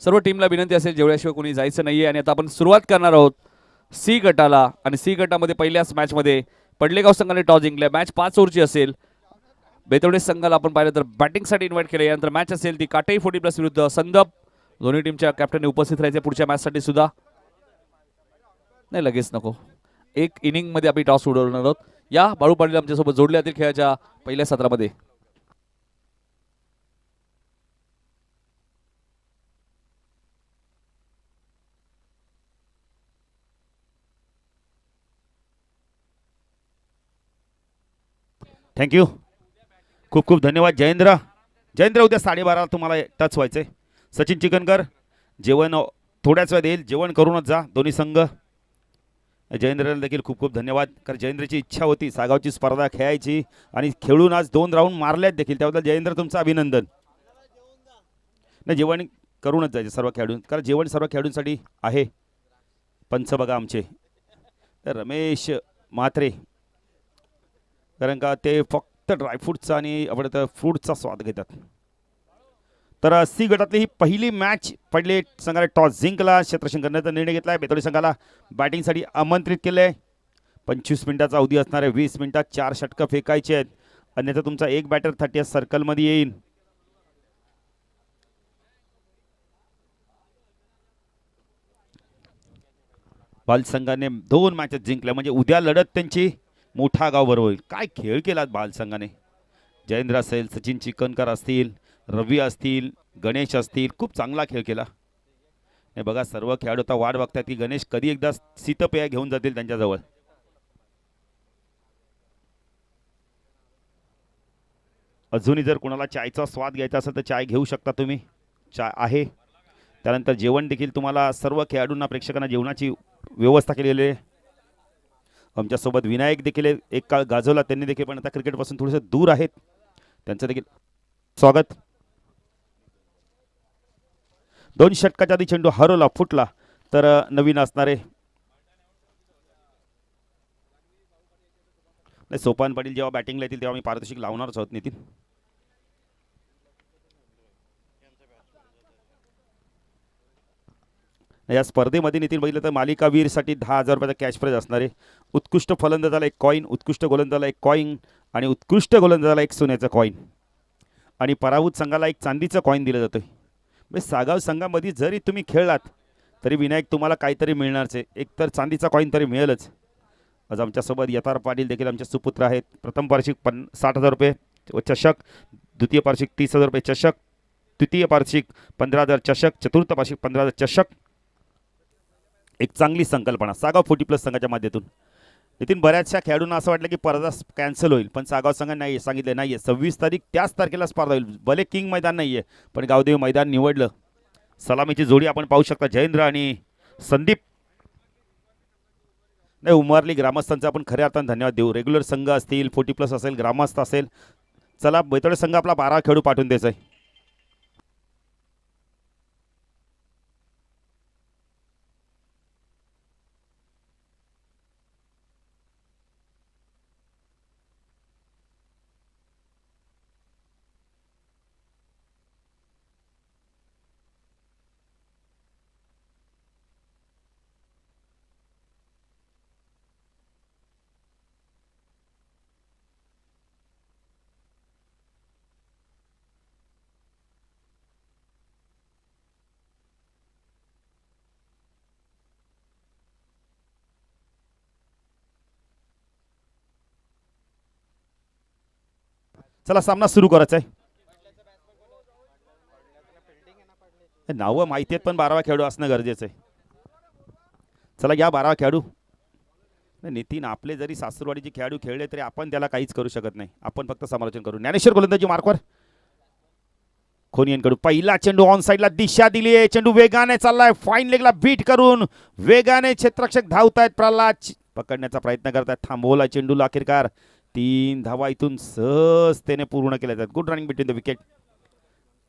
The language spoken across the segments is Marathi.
सर्व टीमला विनंती असेल जेवढ्याशिवाय कोणी जायचं नाहीये आणि आता आपण सुरुवात करणार आहोत सी गटाला आणि सी गटामध्ये पहिल्याच मॅचमध्ये पडलेगाव संघाने टॉस जिंकले मॅच 5 ओव्हरची असेल बेतवडे संघाला आपण पाहिलं तर बॅटिंगसाठी इन्व्हाइट केले यानंतर मॅच असेल ती काटेई 40+ विरुद्ध संदप दोन्ही टीमच्या कॅप्टनने उपस्थित राहायचे पुढच्या मॅचसाठी सुद्धा नाही लगेच नको एक इनिंग मध्ये आपण टॉस उडवणार आहोत या बाळू पाटील आमच्यासोबत जोडले जातील खेळाच्या पहिल्या सत्रामध्ये थँक्यू खूप खूप धन्यवाद जयेंद्र उद्या 12:30 तुम्हाला टच व्हायचंय सचिन चिकनकर जेवण थोड्याच वेळ देईल जेवण करूनच जा दोन्ही संघ जयेंद्रला देखील खूप खूप धन्यवाद कारण जयेंद्रची इच्छा होती सागावची स्पर्धा खेळायची आणि खेळून आज 2 राऊंड मारल्यात देखील त्याबद्दल जयेंद्र तुमचं अभिनंदन नाही जेवण करूनच जायचे सर्व खेळाडू कारण जेवण सर्व खेळाडूंसाठी आहे पंच बघा आमचे तर रमेश म्हात्रे कारण का ते फक्त ड्रायफ्रूटचा आणि आवडतं फ्रूटचा स्वाद घेतात तर सी गटातली ही पहिली मॅच पडले संघाने टॉस जिंकला क्षेत्ररक्षण करण्याचा निर्णय घेतला आहे बेतोडे संघाला बॅटिंगसाठी आमंत्रित केले 25 मिनिटाचा अवधी असणार आहे 20 मिनिटात 4 षटकं फेकायचे आहेत अन्यथा तुमचा एक बॅटर 30 सर्कलमध्ये येईल बाल संघाने 2 मॅचेस जिंकल्या म्हणजे उद्या लढत त्यांची मोठा गाव बरोबर होईल काय खेळ केलात बाल संघाने जयेंद्र असेल सचिन चिकनकर असतील रवी असतील गणेश असतील खूप चांगला खेळ केला हे बघा सर्व खेळाडू आता वाट बघतात की गणेश कधी एकदा शीतपेय घेऊन जातील त्यांच्याजवळ अजूनही जर कोणाला चायचा स्वाद घ्यायचा असेल तर चाय घेऊ शकता तुम्ही चाय आहे त्यानंतर जेवण देखील तुम्हाला सर्व खेळाडूंना प्रेक्षकांना जेवणाची व्यवस्था केलेली आहे आमच्यासोबत विनायक देखील एक काळ गाजवला त्यांनी देखील पण आता क्रिकेटपासून थोडेसे दूर आहेत त्यांचं देखील स्वागत 2 षटकाच्या आधी चेंडू हरवला फुटला तर नवीन असणारे सोपान पाटील जेव्हा बॅटिंगला येतील तेव्हा मी पारितोषिक लावणारच आहोत नितीन या स्पर्धेमध्ये नितीन बघितलं तर मालिकावीरसाठी 10,000 रुपयाचा कॅश प्राइज असणार आहे उत्कृष्ट फलंदाजाला 1 कॉईन उत्कृष्ट गोलंदाजाला 1 कॉईन आणि उत्कृष्ट गोलंदाजाला 1 सोन्याचा कॉईन आणि पराभूत संघाला 1 चांदीचं कॉईन दिलं जातं म्हणजे सागाव संघामध्ये जरी तुम्ही खेळलात तरी विनायक तुम्हाला काहीतरी मिळणारच आहे एक तर चांदीचा कॉईन तरी मिळेलच आज आमच्यासोबत यथार पाटील देखील आमचे सुपुत्र आहेत प्रथम पारितोषिक 60,000 रुपये व चषक द्वितीय पारितोषिक 30,000 रुपये चषक तृतीय पारितोषिक 15,000 चषक चतुर्थ पारितोषिक 15,000 चषक एक चांगली संकल्पना सागाव 40+ संघाच्या माध्यमातून नितीन बऱ्याचशा खेळाडूंना असं वाटलं की स्पर्धा कॅन्सल होईल पण सागाव संघ नाही सांगितले नाहीये 26 तारीख त्याच तारखेला स्पर्धा होईल भले किंग मैदान नाहीये पण गावदेवी मैदान निवडलं सलामीची जोडी आपण पाहू शकता जयेंद्र आणि संदीप नाही उमरली ग्रामस्थांचा आपण खऱ्या अर्थाने धन्यवाद देऊ रेग्युलर संघ असतील 40+ असेल ग्रामस्थ असेल चला बेतोडे संघ आपला 12 खेळाडू पाठवून द्यायचा आहे चला सामना सुरू करायचा आहे नावं माहिती आहेत पण 12वा खेळाडू असणं गरजेचं आहे चला या 12 खेळाडू नितीन आपले जरी सासूरवाडीचे खेळाडू खेळले तरी आपण त्याला काहीच करू शकत नाही आपण फक्त समालोचन करू ज्ञानेश्वर गोलंदाजी मार्कवर खोनियनकडून पहिला चेंडू ऑन साइडला दिशा दिली आहे चेंडू वेगाने चाललाय फाईन लेगला बीट करून वेगाने क्षेत्ररक्षक धावतायत प्रल्हाद पकडण्याचा प्रयत्न करतायत थांबवला चेंडूला अखेरकार 3 धावा इथून सहजतेने पूर्ण केल्या जातात good running between the wicket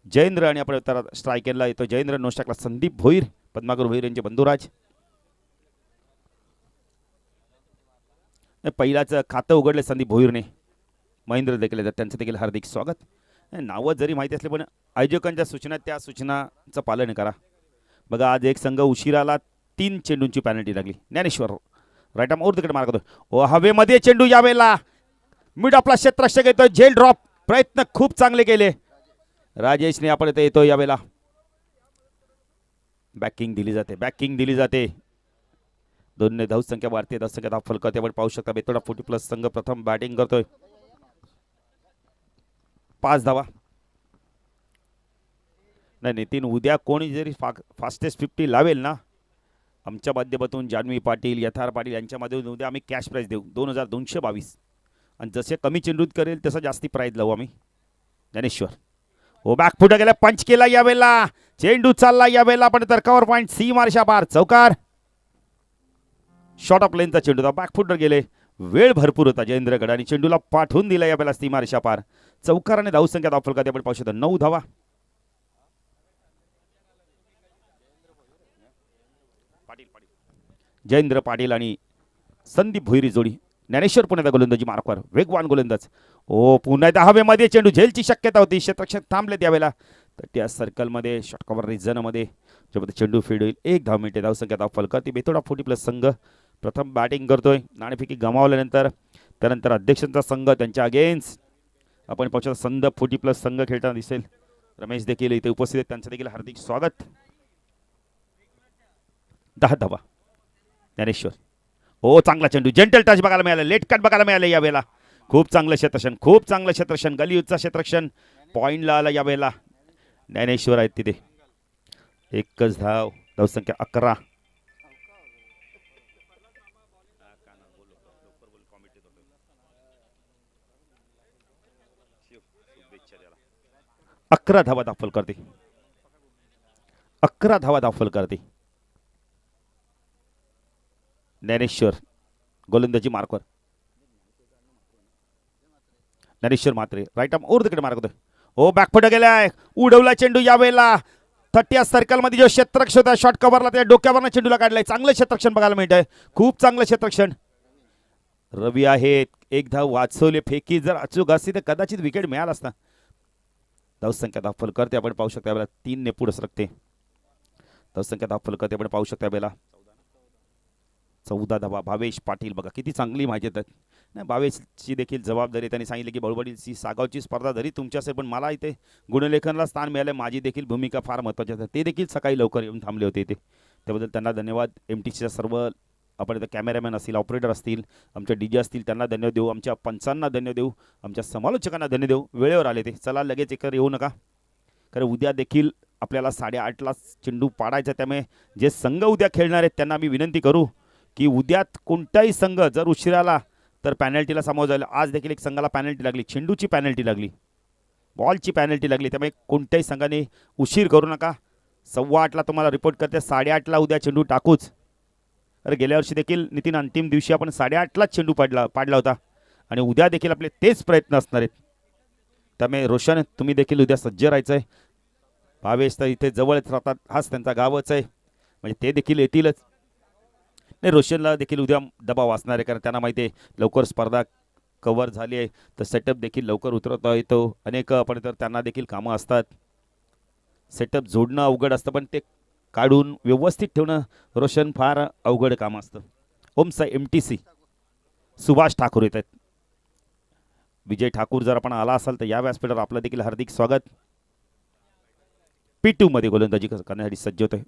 Jayendra आणि आपण स्ट्रायकेनला येतो जयेंद्र नोस्टाकला संदीप भोईर पद्माकर भोईर यांचे बंधुराज पहिलाच खातं उघडले संदीप भोईरने महेंद्र देखील त्यांचं देखील हार्दिक स्वागत नावं जरी माहिती असले पण आयोजकांच्या सूचना त्या सूचनाचं पालन करा बघा आज एक संघ उशिराला 3 चेंडूंची पॅनल्टी लागली. ज्ञानेश्वर राईट आर्म ओव्हर तिकडे मारतो. ओ हवेमध्ये चेंडू यावेळेला मिड आपला क्षेत्ररक्षक येतोय. झेल ड्रॉप प्रयत्न खूप चांगले केले राजेशने. आपण इथे येतो यावेळेला. बॅकिंग दिली जाते. दोन्ही धावसंख्या वाढते. धावसंख्या धाव फलक आपण पाहू शकता. बेतोडा 40+ संघ प्रथम बॅटिंग करतोय. 5 धावा. नाही नितीन उद्या कोणी जरी फास्टेस्ट 50 लावेल ना आमच्या माध्यमातून जान्हवी पाटील यथार पाटील यांच्या माध्यमातून उद्या आम्ही कॅश प्राईज देऊ 2222. आणि जसे कमी चेंडूत करेल तसं जास्ती प्राईज लावू आम्ही. ज्ञानेश्वर ओ बॅक फुटा गेला. पंच केला यावेळेला. चेंडू चालला यावेळेला पण तर्कावर पॉईंट. सी मार्शा पार चौकार. शॉर्ट ऑफ लेनचा चेंडू होता. बॅकफुटर गेले. वेळ भरपूर होता जयेंद्रगड आणि चेंडूला पाठवून दिला यावेळेला सी मार्शा पार चौकार. आणि धावसंख्या धावफलकात आपण पाहू शकतो 9 धावा. जयेंद्र पाटील आणि संदीप भोईरी जोडी. ज्ञानेश्वर पुण्याचा गोलंदाजी मार्कवर वेगवान गोलंदाज. ओ पुन्हा एकदा हवेमध्ये चेंडू. झेलची शक्यता होती. क्षेत्ररक्षक थांबले त्यावेळेला. तर त्या सर्कलमध्ये शॉर्ट कव्हर रिझनमध्ये ज्यामध्ये चेंडू फीड होईल. 1 धाव मिळते. धावसंख्या धाव फलक. ती बेतोडा 40+ संघ प्रथम बॅटिंग करतोय. नाणेफेकी गमावल्यानंतर त्यानंतर अध्यक्षांचा संघ त्यांच्या अगेन्स्ट आपण पाहू शकतो. संघ 40+ संघ खेळताना दिसेल. रमेश देखील इथे उपस्थित आहेत. त्यांचं देखील हार्दिक स्वागत. 10 धावा. ज्ञानेश्वर हो चांगला चेंडू. जेंटल टच बघायला मिळाला. लेट कट बघायला मिळालं यावेळेला. खूप चांगलं क्षेत्ररक्षण. गलियूचा क्षेत्ररक्षण पॉईंटला आला यावेळेला. ज्ञानेश्वर आहेत तिथे. 1च धाव. धावसंख्या 11. अकरा धावा दाखल करते. 11 धावा दाखल करते. ज्ञानेश्वर गोलंदाजी मार्कवर. ज्ञानेश्वर मात्रे राईट आर्म ओव्हर तिकडे मार्क होतोय. हो बॅकफुट गेलाय. उडवला चेंडू यावेळेला. 30 सर्कलमध्ये जो क्षेत्ररक्षक होता शॉर्ट कव्हरला त्या डोक्यावरनं चेंडूला काढलाय. चांगलं क्षेत्ररक्षण बघायला मिळत आहे. खूप चांगलं क्षेत्ररक्षण. रवी आहेत. 1 धाव वाचवले. फेकी जर अचूक असती तर कदाचित विकेट मिळाला असता. धावसंख्या दाखल करते आपण पाहू शकता यावेळेला 3 ने पुढे सरकते. धावसंख्या दाखल करते आपण पाहू शकता यावेळेला 14 धावा. भावेश पाटील बघा किती चांगली माहिती देतात. नाही भावेशची देखील जबाबदारी. त्यांनी सांगितलं की बळबडीची सागावची स्पर्धा जरी तुमची असेल पण मला इथे गुणलेखनला स्थान मिळालं. माझी देखील भूमिका फार महत्त्वाची आहे. ते देखील सकाळी लवकर येऊन थांबले होते इथे. त्याबद्दल त्यांना धन्यवाद. MTCच्या सर्व आपण इथं कॅमेरामॅन असतील ऑपरेटर असतील आमचे DJ असतील त्यांना धन्यवाद देऊ. आमच्या पंचांना धन्यवाद देऊ. आमच्या समालोचकांना धन्यवाद देऊ. वेळेवर आले ते. चला लगेच एकत्र येऊ नका कारण उद्या देखील आपल्याला 8:30ला चेंडू पाडायचा. त्यामुळे जे संघ उद्या खेळणार आहेत त्यांना आम्ही विनंती करू की उद्यात कोणताही संघ जर उशिराला तर पॅनल्टीला सामोरं जायला. आज देखील एक संघाला पॅनल्टी लागली. चेंडूची पॅनल्टी लागली. बॉलची पॅनल्टी लागली. त्यामुळे कोणत्याही संघाने उशीर करू नका. 8:15ला तुम्हाला रिपोर्ट करते. 8:30ला उद्या चेंडू टाकूच. अरे गेल्या वर्षी देखील नितीन अंतिम दिवशी आपण 8:30लाच चेंडू पाडला होता आणि उद्या देखील आपले तेच प्रयत्न असणार आहेत. त्यामुळे रोशन तुम्ही देखील उद्या सज्ज राहायचं आहे. भावेश तर इथे जवळच राहतात. हाच त्यांचा गावच आहे म्हणजे ते देखील येतीलच. नाही रोशनला देखील उद्या दबाव असणार आहे कारण त्यांना माहिती आहे लवकर स्पर्धा कव्हर झाली आहे तर सेटअप देखील लवकर उतरवता येतो. अनेक आपण तर त्यांना देखील कामं असतात. सेटअप जोडणं अवघड असतं पण ते काढून व्यवस्थित ठेवणं रोशन फार अवघड काम असतं. ओमचा MTC सुभाष ठाकूर येत आहेत. विजय ठाकूर जर आपण आला असाल तर या व्यासपीठावर आपलं देखील हार्दिक स्वागत. P2 मध्ये गोलंदाजी करण्यासाठी सज्ज होतोय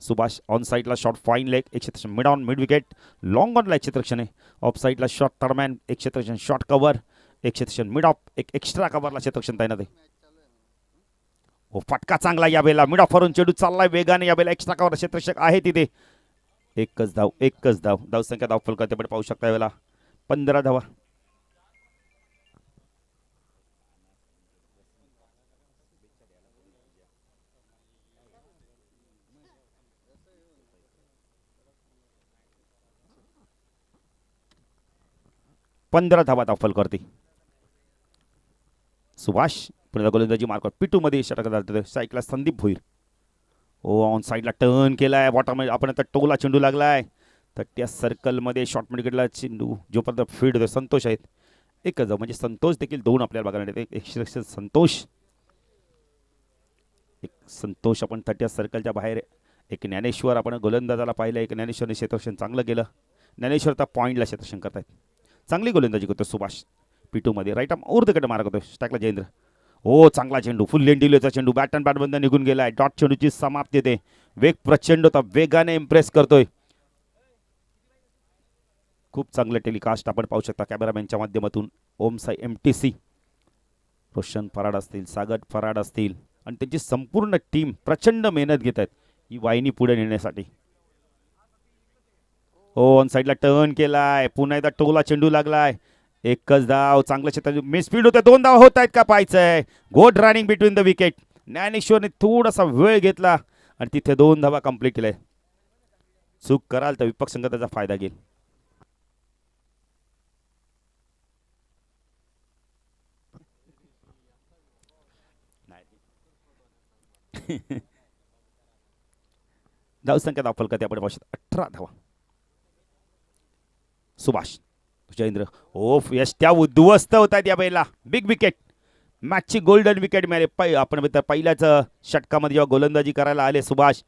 सुभाष. ऑन साईडला शॉर्ट फाईन लेग एक क्षेत्ररक्षण. Mid on mid wicket. Long ऑनला एक क्षेत्ररक्षण आहे. ऑफ साईडला शॉर्ट थर्डमॅन एक क्षेत्ररक्षण. शॉर्ट कव्हर एक क्षेत्ररक्षण. मिड ऑफ एक एक्स्ट्रा कव्हरला क्षेत्ररक्षण तैनात आहे. हो फटका चांगला यावेळेला. मिड ऑफ वरून चेंडू चाललाय वेगाने यावेळेला. एक्स्ट्रा कव्हर क्षेत्ररक्षक आहे तिथे. 1च धाव. धावसंख्या धाव फलकात आपण पाहू शकता यावेळेला 15 धावा. दाखल करते सुभाष. पुढे गोलंदाजी मार्कवर P2 मध्ये षटक झालं. साईडला संदीप भोईर. ओ ऑन साईडला टर्न केलाय. बॉटम आपण आता टोला चेंडू लागलाय. तर त्या सर्कलमध्ये शॉर्ट मिडविकेटला चेंडू जोपर्यंत फीड होतो. संतोष आहेत. 1च म्हणजे संतोष देखील 2 आपल्याला बघायला मिळते. एक संतोष आपण 30 सर्कलच्या बाहेर एक ज्ञानेश्वर आपण गोलंदाजाला पाहिलं, एक ज्ञानेश्वरने क्षेत्ररक्षण चांगलं केलं. ज्ञानेश्वर आता पॉईंटला क्षेत्ररक्षण करतायत. चांगली गोलंदाजी करतो सुभाष. P2 राईट आर्म ऊर्ध्वकडे मारा करतो. स्टॅकला जयेंद्र. हो चांगला चेंडू, फुल लेंडिलोचा चेंडू, बॅट अँड बॅट बंद निघून गेलाय. डॉट चेंडूची समाप्ती येते. वेग प्रचंड होता, वेगाने इम्प्रेस करतोय. खूप चांगलं टेलिकास्ट आपण पाहू शकता कॅमेरामॅनच्या माध्यमातून. ओम साई MTC, रोशन फराड असतील, सागर फराड असतील आणि त्यांची संपूर्ण टीम प्रचंड मेहनत घेत आहेत ही वाहिनी पुढे नेण्यासाठी. हो ऑन साईडला टर्न केलाय, पुन्हा एकदा टोला चेंडू लागलाय. एकच धाव, चांगलं क्षेत्र, मिस स्पीड होतं. 2 धाव होत आहेत का पाहायचंय. Good running between the wicket. ज्ञानेश्वरने थोडासा वेळ घेतला आणि तिथे 2 धावा कंप्लीट केल्या. चूक कराल तर विपक्ष संघ त्याचा फायदा घेईल. धावसंख्या दाखल करते आपण पाहू शकतो 18 धावा. सुभाष, जयेंद्र. ओ यश त्या उद्ध्वस्त होतात या बैला. बिग विकेट, मॅचची गोल्डन विकेट मिळाली. आपण पहिल्याच षटकामध्ये जेव्हा गोलंदाजी करायला आले सुभाष,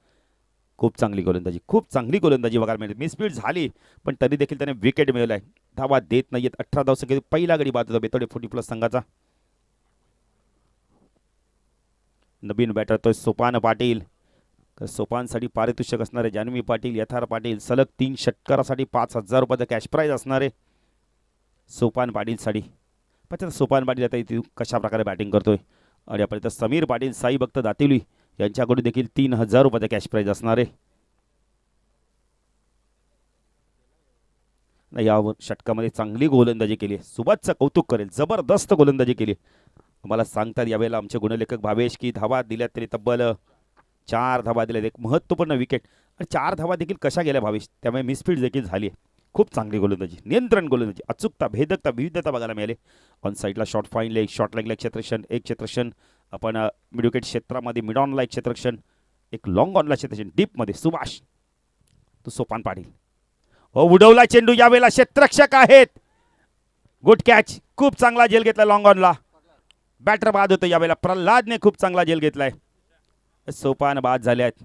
खूप चांगली गोलंदाजी, खूप चांगली गोलंदाजी बघायला मिळते. मिसफील्ड झाली पण तरी देखील त्याने विकेट मिळवलाय. धावा देत नाहीयेत. 18 धावसंख्येत पहिला गडी बाद होता बेतोडे 40+ संघाचा. नवीन बॅटर तो सोपान पाटील. सोपानसाठी पारितोषिक असणारे जान्हवी पाटील, यथार पाटील. सलग 3 षटकारासाठी 5,000 रुपयाचं कॅश प्राईज असणारे सोपान पाटीलसाठी. पण सोपान पाटील आता इथे कशा प्रकारे बॅटिंग करतोय. आणि आपण इथं समीर पाटील, साई भक्त दातिवली यांच्याकडून देखील 3,000 रुपयाचं कॅश प्राईज असणारे. या षटकामध्ये चांगली गोलंदाजी केली. सुभाषचं कौतुक करेल, जबरदस्त गोलंदाजी केली. मला सांगतात यावेळेला आमचे गुणलेखक भावेश की धावा दिल्यात तरी तब्बल 4 धावा दिल्यात. एक महत्त्वपूर्ण विकेट आणि 4 धावा देखील कशा गेल्या भावेश, त्यामुळे मिसफील्ड देखील झाली. खूप चांगली गोलंदाजी, नियंत्रण गोलंदाजी, अचूकता, भेदकता, विविधता बघायला मिळाली. ऑन साईडला शॉर्ट फाईन लेग, शॉर्ट लेगला क्षेत्ररक्षण, एक क्षेत्ररक्षण आपण मिड विकेट क्षेत्रामध्ये मिड ऑनला एक क्षेत्ररक्षण, एक लॉंग ऑनला क्षेत्ररक्षण, डीपमध्ये सुभाष. तो सोपान पाटील. हो उडवला चेंडू, यावेळेला क्षेत्ररक्षक आहेत. गुड कॅच, खूप चांगला झेल घेतला लॉंग ऑनला. बॅटर बाद होतो यावेळेला. प्रल्हादने खूप चांगला झेल घेतलाय. सोपान बाद झाले आहेत.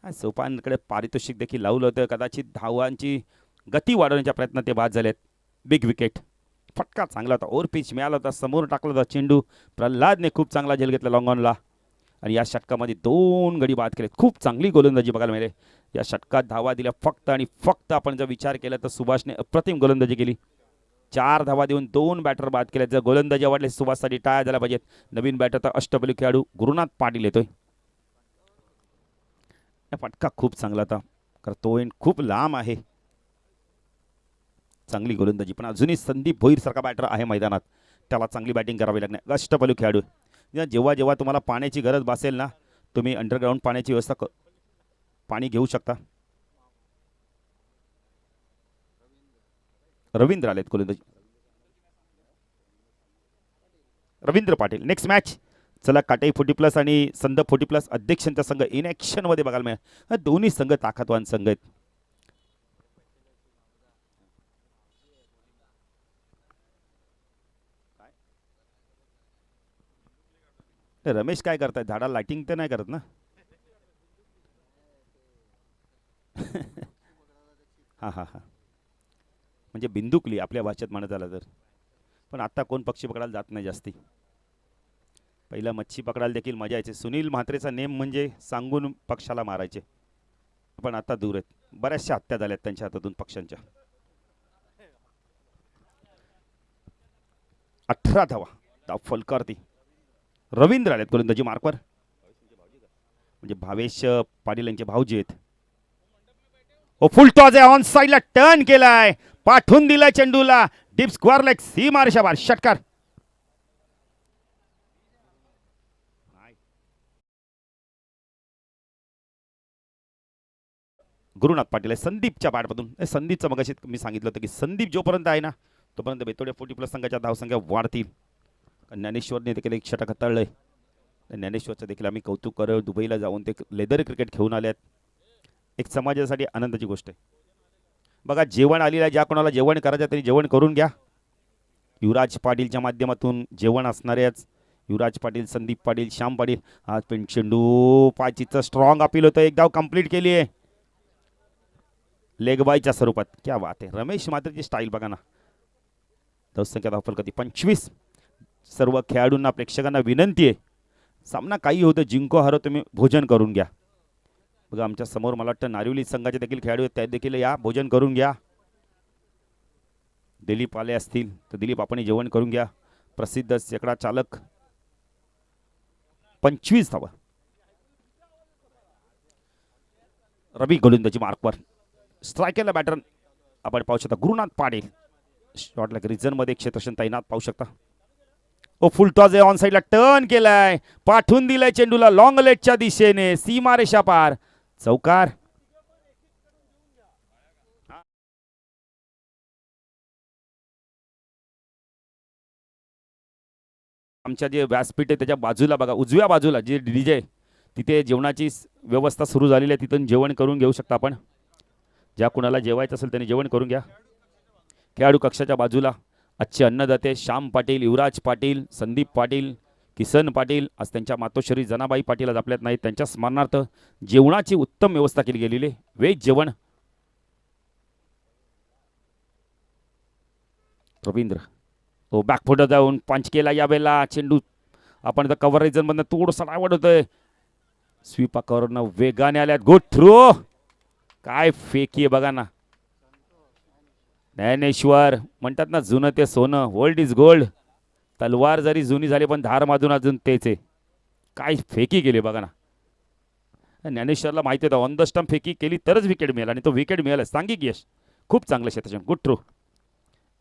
सोपानकडे पारितोषिक देखील लावलं होतं. कदाचित धावांची गती वाढवण्याच्या प्रयत्नात ते बाद झालेत. बिग विकेट, फटका चांगला होता. ओव्हर पिच मिळाला होता, समोर टाकला होता चेंडू. प्रल्हादने खूप चांगला झेल घेतला लॉंग ऑनला आणि या षटकामध्ये 2 गडी बाद केलेत. खूप चांगली गोलंदाजी बघायला मिळेल. या षटकात धावा दिल्या फक्त आणि फक्त. आपण जर विचार केला तर सुभाषने अप्रतिम गोलंदाजी केली. 4 धावा देऊन 2 बॅटर बाद केले. जर गोलंदाजी आवडले सुभाषसाठी टाळ्या झाल्या पाहिजेत. नवीन बॅटर तर अष्टपैलू खेळाडू गुरुनाथ पाटील येतोय. फटका खूप चांगला होता, कारण तो एंड खूप लांब आहे. चांगली गोलंदाजी, पण अजूनही संदीप भोईर सारखा बॅटर आहे मैदानात, त्याला चांगली बॅटिंग करावी लागणार. अष्टपैलू खेळाडू. जेव्हा जेव्हा तुम्हाला पाण्याची गरज भासेल ना, तुम्ही अंडरग्राऊंड पाण्याची व्यवस्था पाणी घेऊ शकता. रवींद्र आलेत गोलंदाजी. रवींद्र पाटील. Next match. चला काटे 40+ आणि संदप 40+ अध्यक्षांचा संघ इन ॲक्शन मध्ये बघायला मिळेल. दोन्ही संघ ताकदवान संघ आहेत. रमेश काय करतायत, झाडाला लाइटिंग तर नाही करत ना. हां हां हां, म्हणजे बिंदुकली आपल्या भाषेत म्हणत आला तर. पण आता कोण पक्षी पकडायला जात नाही जास्ती. पहिला मच्छी पकडायला देखील मजा यायची. सुनील म्हात्रेचा नेम म्हणजे सांगून पक्षाला मारायचे, पण आता दूर आहेत. बऱ्याचशा हत्या झाल्यात त्यांच्या हातातून पक्ष्यांच्या. 18 धावा, धाव फलकारती. रवींद्र आलेत गोलंदाजी मार्कवर, म्हणजे भावेश पाटील यांचे भाऊजी आहेत. ओ फुल टॉस आहे, ऑन साइडला टर्न केलाय, पाठवून दिलाय चेंडूला डीप स्क्वेअर लेग, सीमा रेषाबाहेर षटकार. गुरुनाथ पाटील आहे संदीपच्या बॅटमधून. संदीपचं मगाशी मी सांगितलं होतं की संदीप जोपर्यंत आहे ना तोपर्यंत बेतोडे 40+ संघाच्या धावसंख्या वाढतील. ज्ञानेश्वरने देखील एक षटक हाताळलंय. ज्ञानेश्वरचं देखील आम्ही कौतुक करू. दुबईला जाऊन ते लेदर क्रिकेट खेळून आल्यात. एक समाजासाठी आनंदाची गोष्ट आहे. बघा जेवण आलेलं आहे, ज्या कोणाला जेवण करायचं तरी जेवण करून घ्या. युवराज पाटीलच्या माध्यमातून जेवण असणाऱ्याच युवराज पाटील, संदीप पाटील, श्याम पाटील. आज पेन चेंडू पाचीचं स्ट्रॉंग अपील होतं. एक धाव कंप्लीट केली आहे लेग बायच्या स्वरूपात. क्या बात आहे. रमेश मात्रेची स्टाईल बघा ना. धावसंख्या धावफल कधी 25. सर्व खेळाडूंना प्रेक्षकांना विनंती आहे, सामना काही होतं जिंको हारो तुम्ही भोजन करून घ्या. बघा आमच्या समोर मला वाटतं नारिवली संघाचे देखील खेळाडू आहेत, त्या देखील या भोजन करून घ्या. दिलीप आले असतील तर दिलीप आपण जेवण करून घ्या. प्रसिद्ध शेकडा चालक. 25 धावा. रवी गोलंदाजी मार्कवर. स्ट्रायकरला बॅटर आपण पाहू शकता गुरुनाथ पाटील. शॉटला रिझन मध्ये क्षेत्ररक्षण तैनात पाहू शकता. ओ फुल टॉस आहे, ऑन साईडला टर्न केलाय, पाठवून दिलाय चेंडूला लॉंग लेटच्या दिशेने, सीमारेषा पार, चौकार. आमच्या जे व्यासपीठ आहे त्याच्या बाजूला बघा, उजव्या बाजूला जे डीजे तिथे जेवणाची व्यवस्था सुरू झालेली आहे, तिथून जेवण करून घेऊ शकता आपण. ज्या कुणाला जेवायचं असेल त्यांनी जेवण करून घ्या. खेळाडू कक्षाच्या बाजूला आजचे अन्नदाते श्याम पाटील, युवराज पाटील, संदीप पाटील, किसन पाटील, आज त्यांच्या मातोश्री जनाबाई पाटील आज आपल्यात नाहीत, त्यांच्या स्मरणार्थ जेवणाची उत्तम व्यवस्था केली गेलेली. वेज जेवण. रवींद्र तो बॅकफुट जाऊन पंच केला यावेळेला. चेंडू आपण तर कव्हर रिजन मधनं थोडंसं आवड होतोय. स्वीपाकवरनं वेगाने आल्यात. Good throw. काय फेकी आहे बघा ना. ज्ञानेश्वर म्हणतात ना, जुनं ते सोनं, ओल्ड इज गोल्ड. तलवार जरी जुनी झाली पण धार माधून अजून तेच आहे. काय फेकी केली बघा ना. ज्ञानेश्वरला माहिती होतं ऑन द स्टंप फेकी केली तरच विकेट मिळेल, आणि तो विकेट मिळाला. सांघिक यश. खूप चांगलं क्षेत्ररक्षण. Good throw.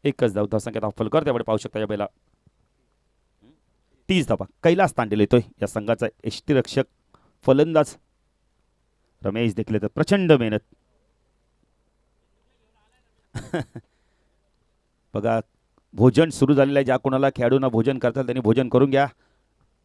एकच धाव धावसंख्येत ऑफल कर त्यामुळे पाहू शकता या बेला 30 धावा. कैलास तांडेल येतोय या संघाचा यष्टीरक्षक फलंदाज. रमेश देखील तर प्रचंड मेहनत. बघा भोजन सुरू झालेलं आहे. ज्या कोणाला खेळाडूंना भोजन करतात त्यांनी भोजन करून घ्या.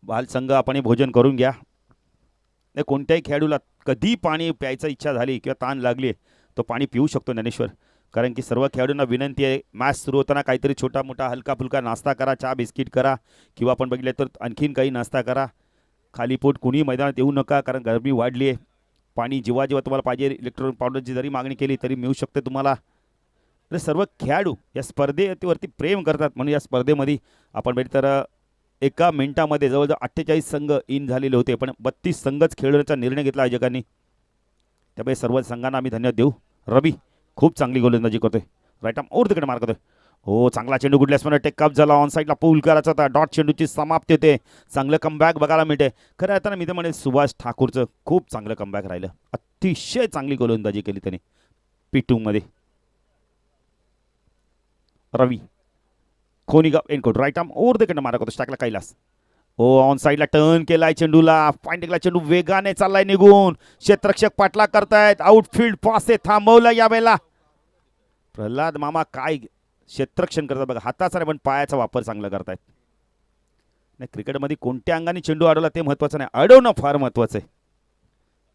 बाल संघ आपण भोजन करून घ्या. नाही कोणत्याही खेळाडूला कधी पाणी प्यायची इच्छा झाली किंवा ताण लागली तो पाणी पिऊ शकतो ज्ञानेश्वर. कारण की सर्व खेळाडूंना विनंती आहे, मॅच सुरू होताना काहीतरी छोटा मोठा हलका फुलका नाश्ता करा, चहा बिस्किट करा, किंवा आपण बघितलं तर आणखीन काही नाश्ता करा. खाली पोट कुणी मैदानात येऊ नका, कारण गरमी वाढली आहे. पाणी जेव्हा जेव्हा तुम्हाला पाहिजे, इलेक्ट्रॉनिक पावडरची जरी मागणी केली तरी मिळू शकते तुम्हाला. तर सर्व खेळाडू या स्पर्धेवरती प्रेम करतात, म्हणून या स्पर्धेमध्ये आपण बघितलं तर एका मिनिटामध्ये जवळजवळ 48 संघ इन झालेले होते, पण 32 संघच खेळण्याचा निर्णय घेतला आयोजकांनी. त्यामुळे सर्व संघांना आम्ही धन्यवाद देऊ. रवी खूप चांगली गोलंदाजी करतोय. राईट आर्म ओव्हर तिकडे मार्क करतोय. हो चांगला चेंडू गुडल्यासमध्ये टेकअप झाला. ऑन साईडला पूल करायचा होता. डॉट चेंडूची समाप्ती होते. चांगलं कमबॅक बघायला मिळते. खरं आता मी तर म्हणेन सुभाष ठाकूरचं खूप चांगलं कमबॅक राहिलं. अतिशय चांगली गोलंदाजी केली त्याने P2 रवी खोनीगाव एनकोट. राईट आर्म ओव्हर तिकडे मारक होतो. टाकला कैलास. हो ऑन साईडला टर्न केलाय चेंडूला. पॉइंटला चेंडू वेगाने चाललाय निघून. क्षेत्ररक्षक पाठला करतायत. आउटफील्ड पास थांबवलं यावेळेला. प्रल्हाद मामा काय क्षेत्ररक्षण करतात बघा. हाताचा नाही पण पायाचा वापर चांगला करतायत. नाही क्रिकेटमध्ये कोणत्या अंगाने चेंडू अडवला ते महत्वाचं नाही, अडवणं फार महत्वाचं आहे.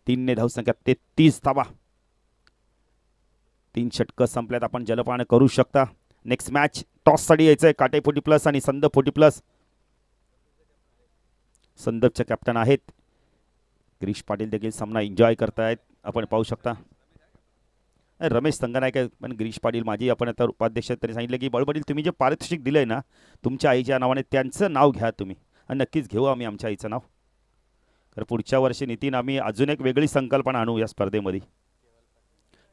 3 धावसंख्या 33 धावा. 3 षटकं संपल्यात. आपण जलपान करू शकता. नेक्स्ट मॅच टॉससाठी यायचं आहे. काटे 40+ आणि संद 40+. संदर्भचे कॅप्टन आहेत. गिरीश पाटील देखील सामना एन्जॉय करतायत, आपण पाहू शकता. रमेश संगनायक पण गिरीश पाटील माझी आपण आता उपाध्यक्ष तरी सांगितलं की बळबडील तुम्ही जे पारितोषिक दिलंय ना तुमच्या आईच्या नावाने त्यांचं नाव घ्या तुम्ही, आणि नक्कीच घेऊ आम्ही आमच्या आईचं नाव. तर पुढच्या वर्षी नितीन आम्ही अजून एक वेगळी संकल्पना आणू या स्पर्धेमध्ये.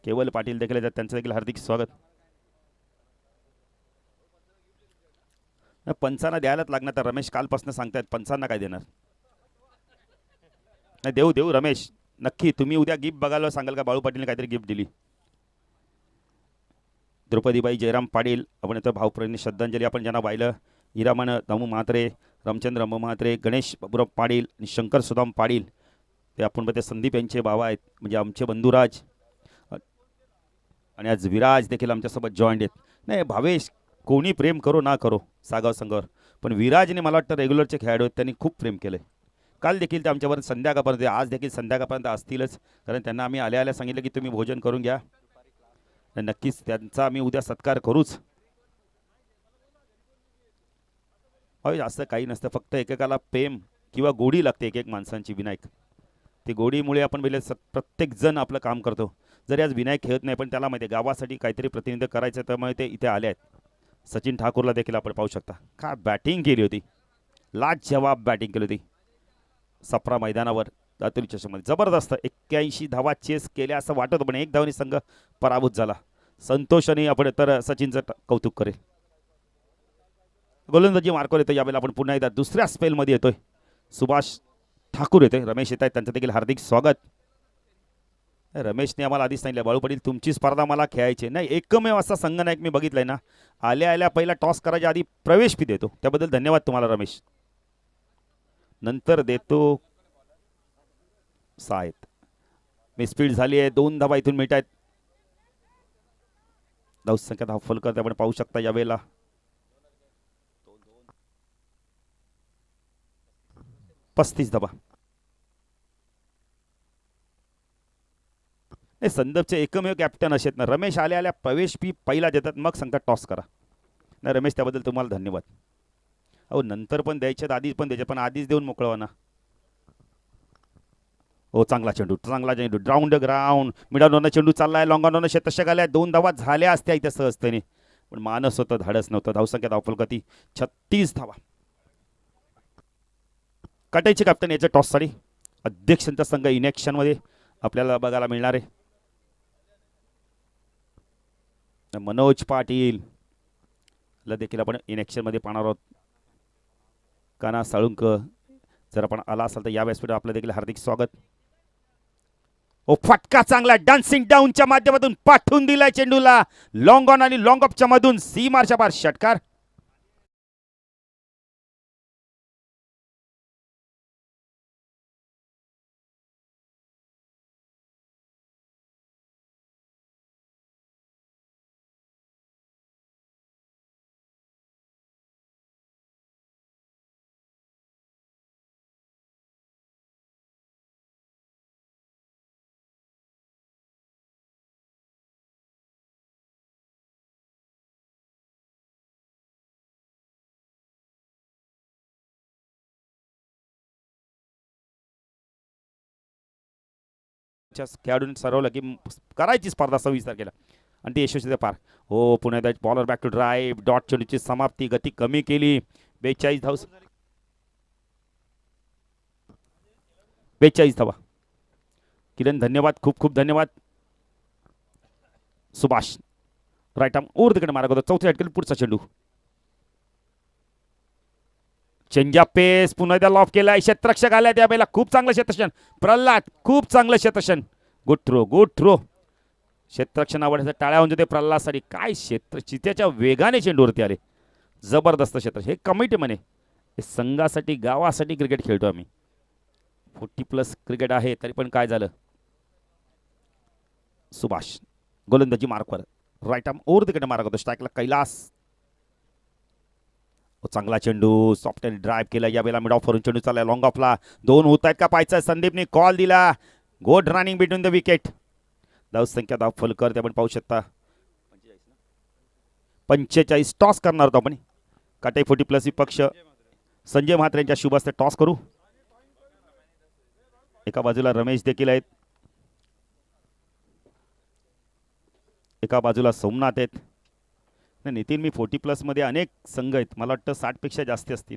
केवल पाटील देखील येतात, त्यांचं देखील हार्दिक स्वागत. पंचांना द्यायलाच लागणार. तर रमेश कालपासून सांगतायत पंचांना काय देणार. नाही देऊ देऊ रमेश नक्की. तुम्ही उद्या गिफ्ट बघायला सांगाल का बाळू पाटीलने काहीतरी गिफ्ट दिली. द्रौपदीबाई जयराम पाटील आपण इथं भावप्रेमी श्रद्धांजली आपण ज्यांना वाहिलं. हिरामन दामू म्हात्रे, रामचंद्र म्हात्रे, गणेश बाबूराव पाटील आणि शंकर सुदाम पाटील ते आपण बघते संदीप यांचे भाव आहेत, म्हणजे आमचे बंधुराज. आणि आज विराज देखील आमच्यासोबत जॉईंट आहेत. नाही भावेश कोणी प्रेम करो ना करो सागाव संघावर, पण विराजने मला वाटतं रेग्युलरचे खेळाडू आहेत त्यांनी खूप प्रेम केलं. काल देखील ते आमच्यावर संध्याकाळपर्यंत, आज देखील संध्याकाळपर्यंत असतीलच, कारण त्यांना आम्ही आल्या आल्या सांगितलं की तुम्ही भोजन करून घ्या. नक्कीच त्यांचा आम्ही उद्या सत्कार करूच. अहो जास्त काही नसतं, फक्त एकेकाला प्रेम किंवा गोडी लागते एक एक माणसांची विनायक. ती गोडीमुळे आपण पहिले प्रत्येक जण आपलं काम करतो. जरी आज विनायक खेळत नाही पण त्याला माहिती आहे गावासाठी काहीतरी प्रतिनिधित्व करायचं, त्यामुळे ते इथे आले आहेत. सचिन ठाकूरला देखील आपण पाहू शकता काय बॅटिंग केली होती, लाजवाब बॅटिंग केली होती सप्रा मैदानावर. लातूर चषकमध्ये जबरदस्त 81 धावा चेस केल्या असं वाटत होतं, पण एक धावनी संघ पराभूत झाला. संतोषाने आपण तर सचिनचं कौतुक करेल. गोलंदाजी मार्कवर येतो यावेळेला आपण पुन्हा एकदा दुसऱ्या स्पेलमध्ये येतोय. सुभाष ठाकूर येते, रमेश येत आहेत, त्यांचं देखील हार्दिक स्वागत. रमेशने आम्हाला आधीच सांगितलं बाळू पाटील तुमची स्पर्धा मला खेळायची नाही. एकमेव असा संघनायक मी बघितलाय ना, आल्या आल्या पहिला टॉस करायच्या आधी प्रवेश फी देतो, त्याबद्दल धन्यवाद तुम्हाला रमेश. नंतर देतो 6 आहेत. मिसफील्ड झाली आहे, 2 धावा इथून मिळत आहेत. धावसंख्या धाव फलकर आपण पाहू शकता यावेळेला 35 धावा. नाही संदर्भचे एकमेव कॅप्टन असेत ना, रमेश आल्या आल्या प्रवेश फी पहिला देतात, मग सांगतात टॉस करा. नाही रमेश त्याबद्दल तुम्हाला धन्यवाद. अहो नंतर पण द्यायच्यात, आधीच पण द्यायचे, पण आधीच देऊन मोकळवा ना. हो चांगला चेंडू, चांगला चेंडू, ड्राउंड ग्राउंड, मिडानोना चेंडू चाललाय, लॉंगानोना शतशक आल्या, 2 धावा झाल्या असत्या इथे सहजतेने, पण मानस होतं, धाडस नव्हतं. धावसंख्या धावफलगती 36 धावा. काटायचे कॅप्टन याच्या टॉससाठी अध्यक्षांचा संघ इनेक्शनमध्ये आपल्याला बघायला मिळणार आहे. मनोज पाटील ला देखील आपण इनेक्शनमध्ये पाहणार आहोत. काना साळुंकर जर आपण आला असाल तर या व्यासपीठावर आपलं देखील हार्दिक स्वागत. ओ फटका चांगला डान्सिंग डाऊनच्या माध्यमातून पाठवून दिलाय चेंडूला, लॉंग ऑन आणि लॉंग ऑफच्या मधून सीमारच्या पार षटकार. खेळाडूंनी ठरवलं की करायची स्पर्धा 26 तारखेला आणि ती यशस्वी पार. हो पुन्हा एकदा bowler back to drive, dot चेंडूची समाप्ती, गती कमी केली. 42 धाव, 42 धावा. किरण धन्यवाद, खूप खूप धन्यवाद. सुभाष राईट आर्म ओव्हर तिकडे मारा होता, चौथ्या अटकेल पुढचा चेंडू, चेंजा पेस, पुन्हा एकदा लॉफ केला, क्षेत्ररक्षक आल्या त्यावेळेला, खूप चांगलं क्षेत्ररक्षण प्रल्हाद, खूप चांगलं क्षेत्ररक्षण, गुड थ्रो गुड थ्रो. क्षेत्ररक्षण आवडण्याचं टाळ्या होऊन जाते प्रल्हादसाठी. काय क्षेत्र चित्याच्या वेगाने चेंडूवरती आले, जबरदस्त क्षेत्र. हे कमिटी म्हणे संघासाठी गावासाठी क्रिकेट खेळतो आम्ही, 40+ क्रिकेट आहे तरी पण काय झालं. सुभाष गोलंदाजी मार्कवर, राईट आर्म ओव्हर तिकडे मारा होतो, स्ट्राईकला कैलास. चांगला चेंडू, सॉफ्ट अँड ड्राईव्ह केला, यावेळेला मिड ऑफ वरून चेंडू चालला लॉंग ऑफला, 2 होत आहेत का पाहायचं. संदीपने कॉल दिला, good running between the wicket. धावसंख्या धाव फलकर ते आपण पाहू शकता 45. टॉस करणार होतो आपण, काटे 40+ विपक्ष संजय म्हात्रे यांच्या शुभ हस्ते टॉस करू. एका बाजूला रमेश देखील आहेत, एका बाजूला सोमनाथ आहेत. नाही नितीन, मी 40+ मध्ये अनेक संघ आहेत, मला वाटतं 60 पेक्षा जास्त असतील,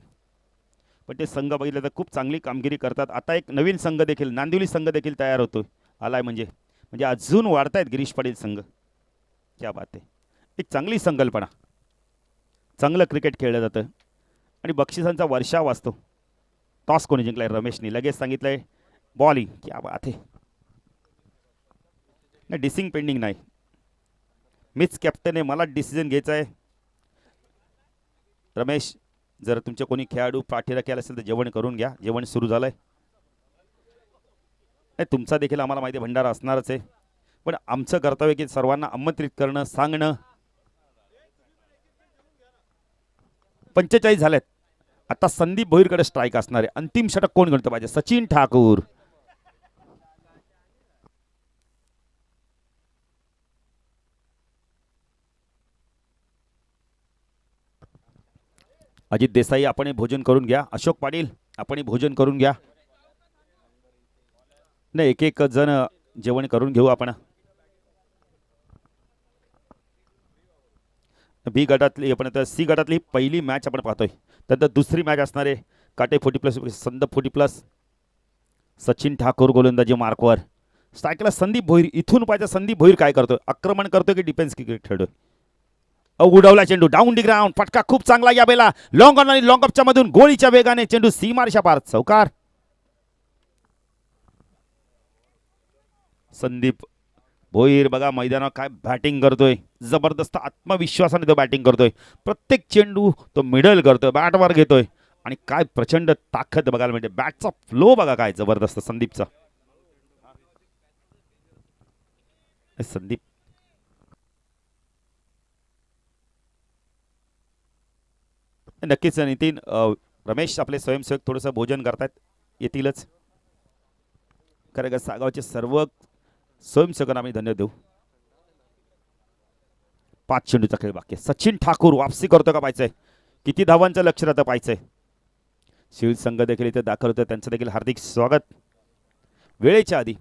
पण ते संघ बघितले तर खूप चांगली कामगिरी करतात. आता एक नवीन संघ देखील, नांदिवली संघ देखील तयार होतोय, आलाय म्हणजे म्हणजे अजून वाढतायत गिरीश पाटील संघ. क्या बात आहे, एक चांगली संकल्पना, चांगलं क्रिकेट खेळलं जातं आणि बक्षिसांचा वर्षाव असतो. टॉस कोणी जिंकलाय, रमेशने लगेच सांगितलंय बॉलिंग. क्या बात आहे, नाही डिसिंग पेंडिंग नाही, मीच कॅप्टन आहे, मला डिसिजन घ्यायचा आहे. रमेश जर तुमचे कोणी खेळाडू पाठीराखी असेल तर जेवण करून घ्या, जेवण सुरू झालंय. नाही तुमचा देखील आम्हाला माहिती भंडारा असणारच आहे, पण आमचं कर्तव्य की सर्वांना आमंत्रित करणं, सांगणं. 45 झालेत. आता संदीप भोईरकडे स्ट्राईक असणार आहे. अंतिम षटक कोण गणतो पाहिजे, सचिन ठाकूर. अजित देसाई आपण भोजन करून घ्या. अशोक पाटील आपण भोजन करून घ्या. नाही, एक एक जण जेवण करून घेऊ आपण. बी गटातली आपण आता सी गटातली पहिली मॅच आपण पाहतोय. त्यानंतर दुसरी मॅच असणार आहे काटे 40+ संदीप 40+. सचिन ठाकूर गोलंदाजी मार्कवर. स्ट्रायकला संदीप भोईर. इथून पाहिजे संदीप भोईर काय करतोय, आक्रमण करतोय की डिफेन्स क्रिकेट खेळतोय. उडवला चेंडू डाऊन दी ग्राउंड. फटका खूप चांगला या बेला. लॉंग ऑन आणि लॉंग अपच्या मधून गोळीच्या वेगाने चेंडू सीमारेषा पार. चौकार. संदीप भोईर बघा मैदानावर काय बॅटिंग करतोय. जबरदस्त आत्मविश्वासाने तो बॅटिंग करतोय. प्रत्येक चेंडू तो मिडल करतोय, बॅटवर घेतोय आणि काय प्रचंड ताकद बघायला मिळते. बॅटचा फ्लो बघा काय जबरदस्त संदीपचा. संदीप नक्कीच नितीन रमेश आपले स्वयंसेवक थोडंसं भोजन करतायत, येतीलच. खरं का सागावचे सर्व स्वयंसेवकांना आम्ही धन्यवाद देऊ. 5 चेंडूचा खेळ बाकी. सचिन ठाकूर वापसी करतो का पाहायचंय. किती धावांचं लक्ष राहतं पाहायचंय. शिव संघ देखील इथे दाखल होतं, त्यांचं देखील हार्दिक स्वागत. वेळेच्या आधी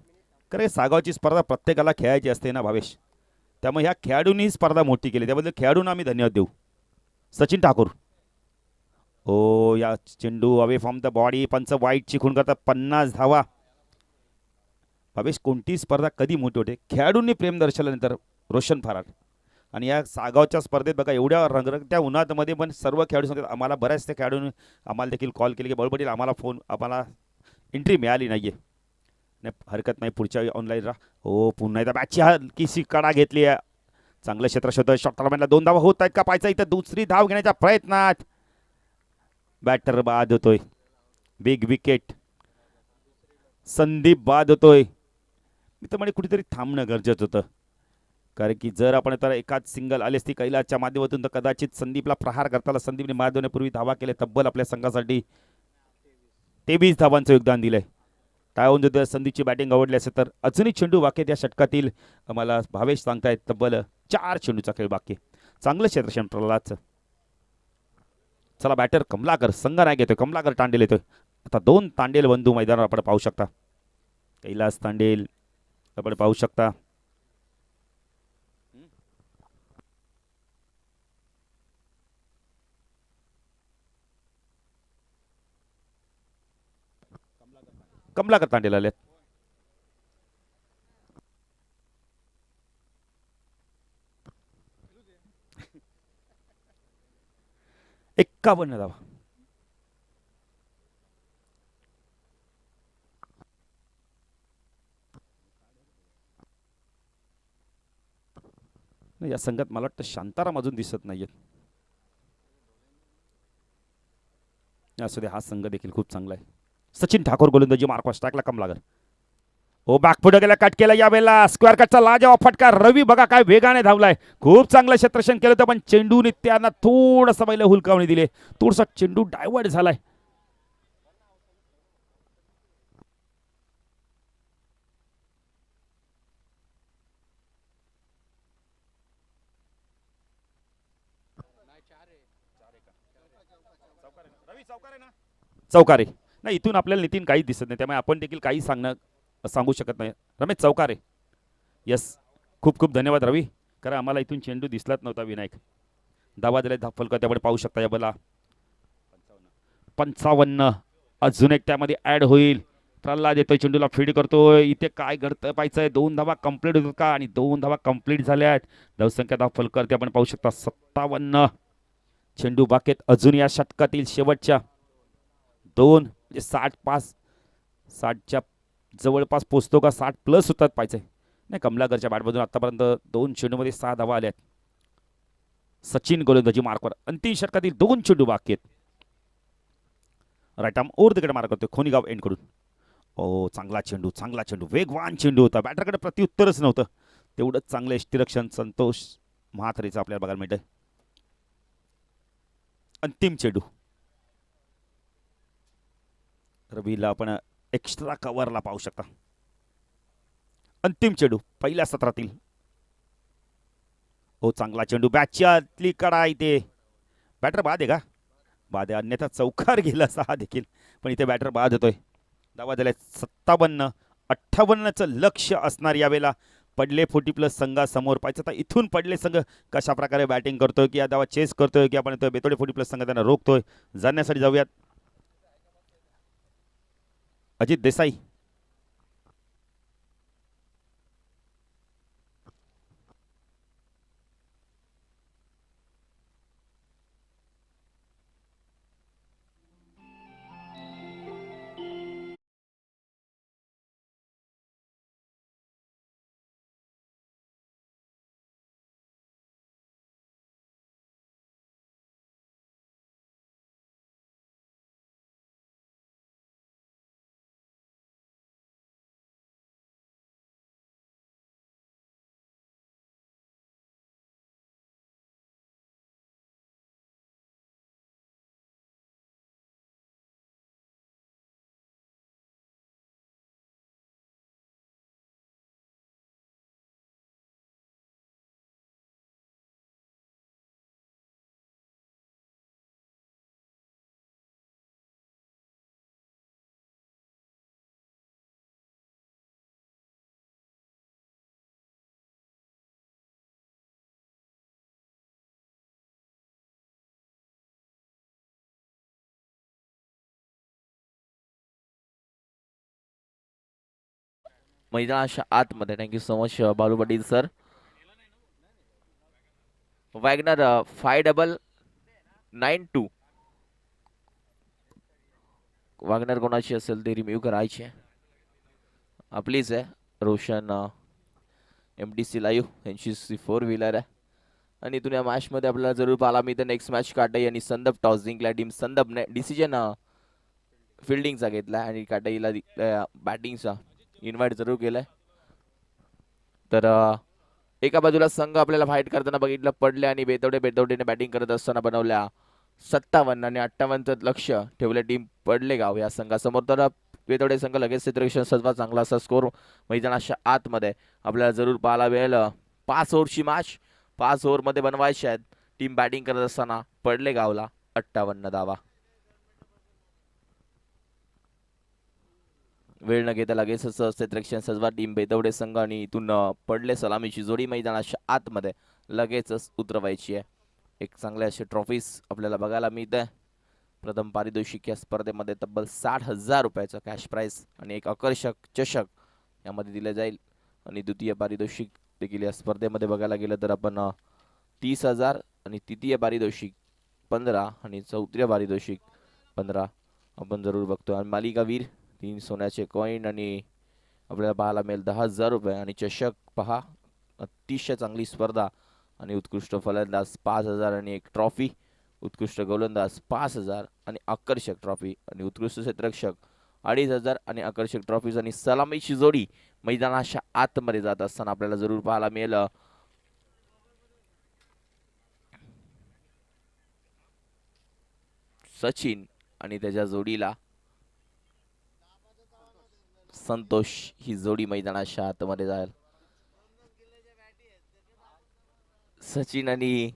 खरं सागावची स्पर्धा प्रत्येकाला खेळायची असते ना भावेश, त्यामुळे ह्या खेळाडूंनी स्पर्धा मोठी केली, त्याबद्दल खेळाडूंना आम्ही धन्यवाद देऊ. सचिन ठाकूर ओ या चेंडू अवे फ्रॉम द बॉडी. पंच वाईट चिखून करतात. 50 धावा. भावेश कोणती स्पर्धा कधी मोठी होते, खेळाडूंनी प्रेम दर्शवल्यानंतर. रोशन फरार. आणि या सागावच्या स्पर्धेत बघा एवढ्या रंगरंगत्या उन्हातमध्ये पण सर्व खेळाडू सांगतात. आम्हाला बऱ्याचशा खेळाडूंनी आम्हाला देखील कॉल केले की बळबटील आम्हाला आम्हाला एंट्री मिळाली नाही आहे. नाही हरकत नाही, पुढच्या ऑनलाईन राहा. हो पुन्हा एकदा बॅटची हलकीशी कडा घेतली आहे. चांगलं क्षेत्र शोधत शॉट टॉर्नामेंटला 2 धावा होत आहेत का पाहायचा. इथं दुसरी धाव घेण्याच्या प्रयत्नात बॅटर बाद होतोय. Big wicket. संदीप बाद होतोय. मी तर म्हणे कुठेतरी थांबणं गरजेचं होतं, कारण की जर आपण तर एकाच सिंगल आली असती कैलासच्या माध्यमातून तर कदाचित संदीपला प्रहार करताना संदीपने माधवनेपूर्वी धावा केले. तब्बल आपल्या संघासाठी 23 धावांचं योगदान दिलंय. काय होऊन जर संदीपची बॅटिंग आवडली असेल तर अजूनही चेंडू बाकी त्या षटकातील आम्हाला भावेश सांगतायत. तब्बल 4 चेंडूचा खेळ बाकी. चांगलं क्षेत्रक्षण प्रल्हादचं. चला बॅटर कमलाकर संघ नाही घेतोय. कमलाकर तांडेल येतोय. आता 2 तांडेल बंधू मैदानावर आपण पाहू शकता. कैलास तांडेल आपण पाहू शकता. कमलाकर तांडेल आले. 51 धावा. या संघात मला वाटतं शांताराम अजून दिसत नाहीये. असू दे, हा संघ देखील खूप चांगला आहे. सचिन ठाकूर गोलंदाजी मार्कवर. स्ट्राईकला कमलाकर. ओ बॅकफुट गेला, कट केला या वेळेला. स्क्वेअर कटचा लाजवाब फटका. रवी बघा काय वेगाने धावलाय. खूप चांगलं क्षेत्ररक्षण केलं होतं, पण चेंडूने त्यांना थोडंसं पहिलं हुलकावणी दिले. थोडसा चेंडू डायव्हर्ट झालाय. चौकारे नाही, इथून आपल्याला नितीन काहीच दिसत नाही, त्यामुळे आपण देखील काही सांगू शकत नाही. रमेश चौकारे. यस, खूप खूप धन्यवाद रवी, कारण आम्हाला इथून चेंडू दिसलाच नव्हता. विनायक धावा दिले फलक त्यामुळे पाहू शकता. या बला 55 अजून एक त्यामध्ये ऍड होईल. प्रल्हाद येतोय, चेंडूला फीड करतोय. इथे काय घडतं पाहायचंय. 2 धावा कंप्लीट होतात का, आणि 2 धावा कंप्लीट झाल्या आहेत. धावसंख्या धाव फलक आपण पाहू शकता 57. चेंडू बाकेत अजून या षटकातील शेवटच्या 2 म्हणजे 60च्या जवळपास पोचतो का, 60+ होतात पाहिजे. नाही कमलाकरच्या बॅटमधून आतापर्यंत 2 चेंडूमध्ये 6 धावा आल्यात. सचिन गोलंदाजी मार्कवर. अंतिम षटकातील 2 चेंडू बाकी आहेत. राईट आर्म ओव्हर तिकडे मार्क करतोय खोनीगाव एंड कडून. ओ चांगला चेंडू वेगवान चेंडू होता. बॅटरकडे प्रत्युत्तरच नव्हतं. तेवढंच चांगलं यष्टीरक्षण संतोष महाथरेचं आपल्याला बघायला मिळतंय. अंतिम चेंडू. रवीला आपण एक्स्ट्रा कव्हरला पाहू शकता. अंतिम चेंडू पहिल्या सत्रातील. हो चांगला चेंडू. बॅटची आतली कडा इथे. बॅटर बाद आहे का. बाद आहे, अन्यथा चौकार गेला असता हा देखील, पण इथे बॅटर बाद होतोय. धावा झाल्या 57-58चं लक्ष असणार यावेळेला पडले 40+ संघासमोर. पाहिजे आता इथून पडले संघ कशा प्रकारे बॅटिंग करतोय, की या धावा चेस करतोय, की आपण बेतोडे 40+ संघ त्यांना रोखतोय. जाण्यासाठी जाऊयात. अजित देसाई मैदानाच्या आतमध्ये. Thank you so much Balu Patil sir. Wagon R 599 Wagon R कोणाची असेल ते रिम्यू करायची आपलीच आहे. रोशन MTC लाईव्ह यांची 4 व्हीलर आहे. आणि इथून या मॅचमध्ये आपल्याला जरूर पाहायला मिळतं नेक्स्ट मॅच काटाई आणि संदप टॉस जिंकला. टीम संदपने डिसिजन फिल्डिंगचा घेतला आणि काटाईला बॅटिंगचा इन्व्हाइट जरूर केलाय. तर एका बाजूला संघ आपल्याला फाईट करताना बघितलं पडले आणि बेतवडेने बॅटिंग करत असताना बनवल्या 57 आणि 58चं लक्ष ठेवले टीम पडलेगाव या संघासमोर. तर बेतवडे संघ लगेच क्षेत्ररक्षण सर्वात चांगला असा स्कोर मैदानाच्या आतमध्ये आपल्याला जरूर पाहायला मिळेल. 5 ओव्हरची मॅच 5 ओव्हरमध्ये बनवायची आहेत. टीम बॅटिंग करत असताना पडलेगावला 58 धावा. वेळ न घेता लगेचच क्षेत्ररक्षण सर्वात टीम बेतवडे संघ आणि इथून पडले सलामीची जोडी मैदानाच्या आतमध्ये लगेचच उतरवायची आहे. एक चांगले असे ट्रॉफीज आपल्याला बघायला मिळत आहे. प्रथम पारितोषिक या स्पर्धेमध्ये तब्बल 60,000 रुपयाचं कॅश प्राइज आणि एक आकर्षक चषक यामध्ये दिले जाईल. आणि द्वितीय पारितोषिक देखील या स्पर्धेमध्ये बघायला गेलं तर आपण 30,000 आणि तृतीय पारितोषिक 15 आणि चौथ्य पारितोषिक 15 आपण जरूर बघतो. आणि मालिकावीर 3 सोन्याचे कॉईन आणि आपल्याला पाहायला मिळेल 10,000 रुपये आणि चषक पहा. अतिशय चांगली स्पर्धा आणि उत्कृष्ट फलंदाज 5,000 आणि एक ट्रॉफी. उत्कृष्ट गोलंदाज 5,000 आणि आकर्षक ट्रॉफी आणि उत्कृष्ट क्षेत्ररक्षक 2,500 आणि आकर्षक ट्रॉफीज आणि सलामीची जोडी मैदानाच्या आतमध्ये जात असताना आपल्याला जरूर पाहायला मिळेल. सचिन आणि त्याच्या जोडीला संतोष ही जोडी मैदानाच्या आतमध्ये जाईल. सचिन आणि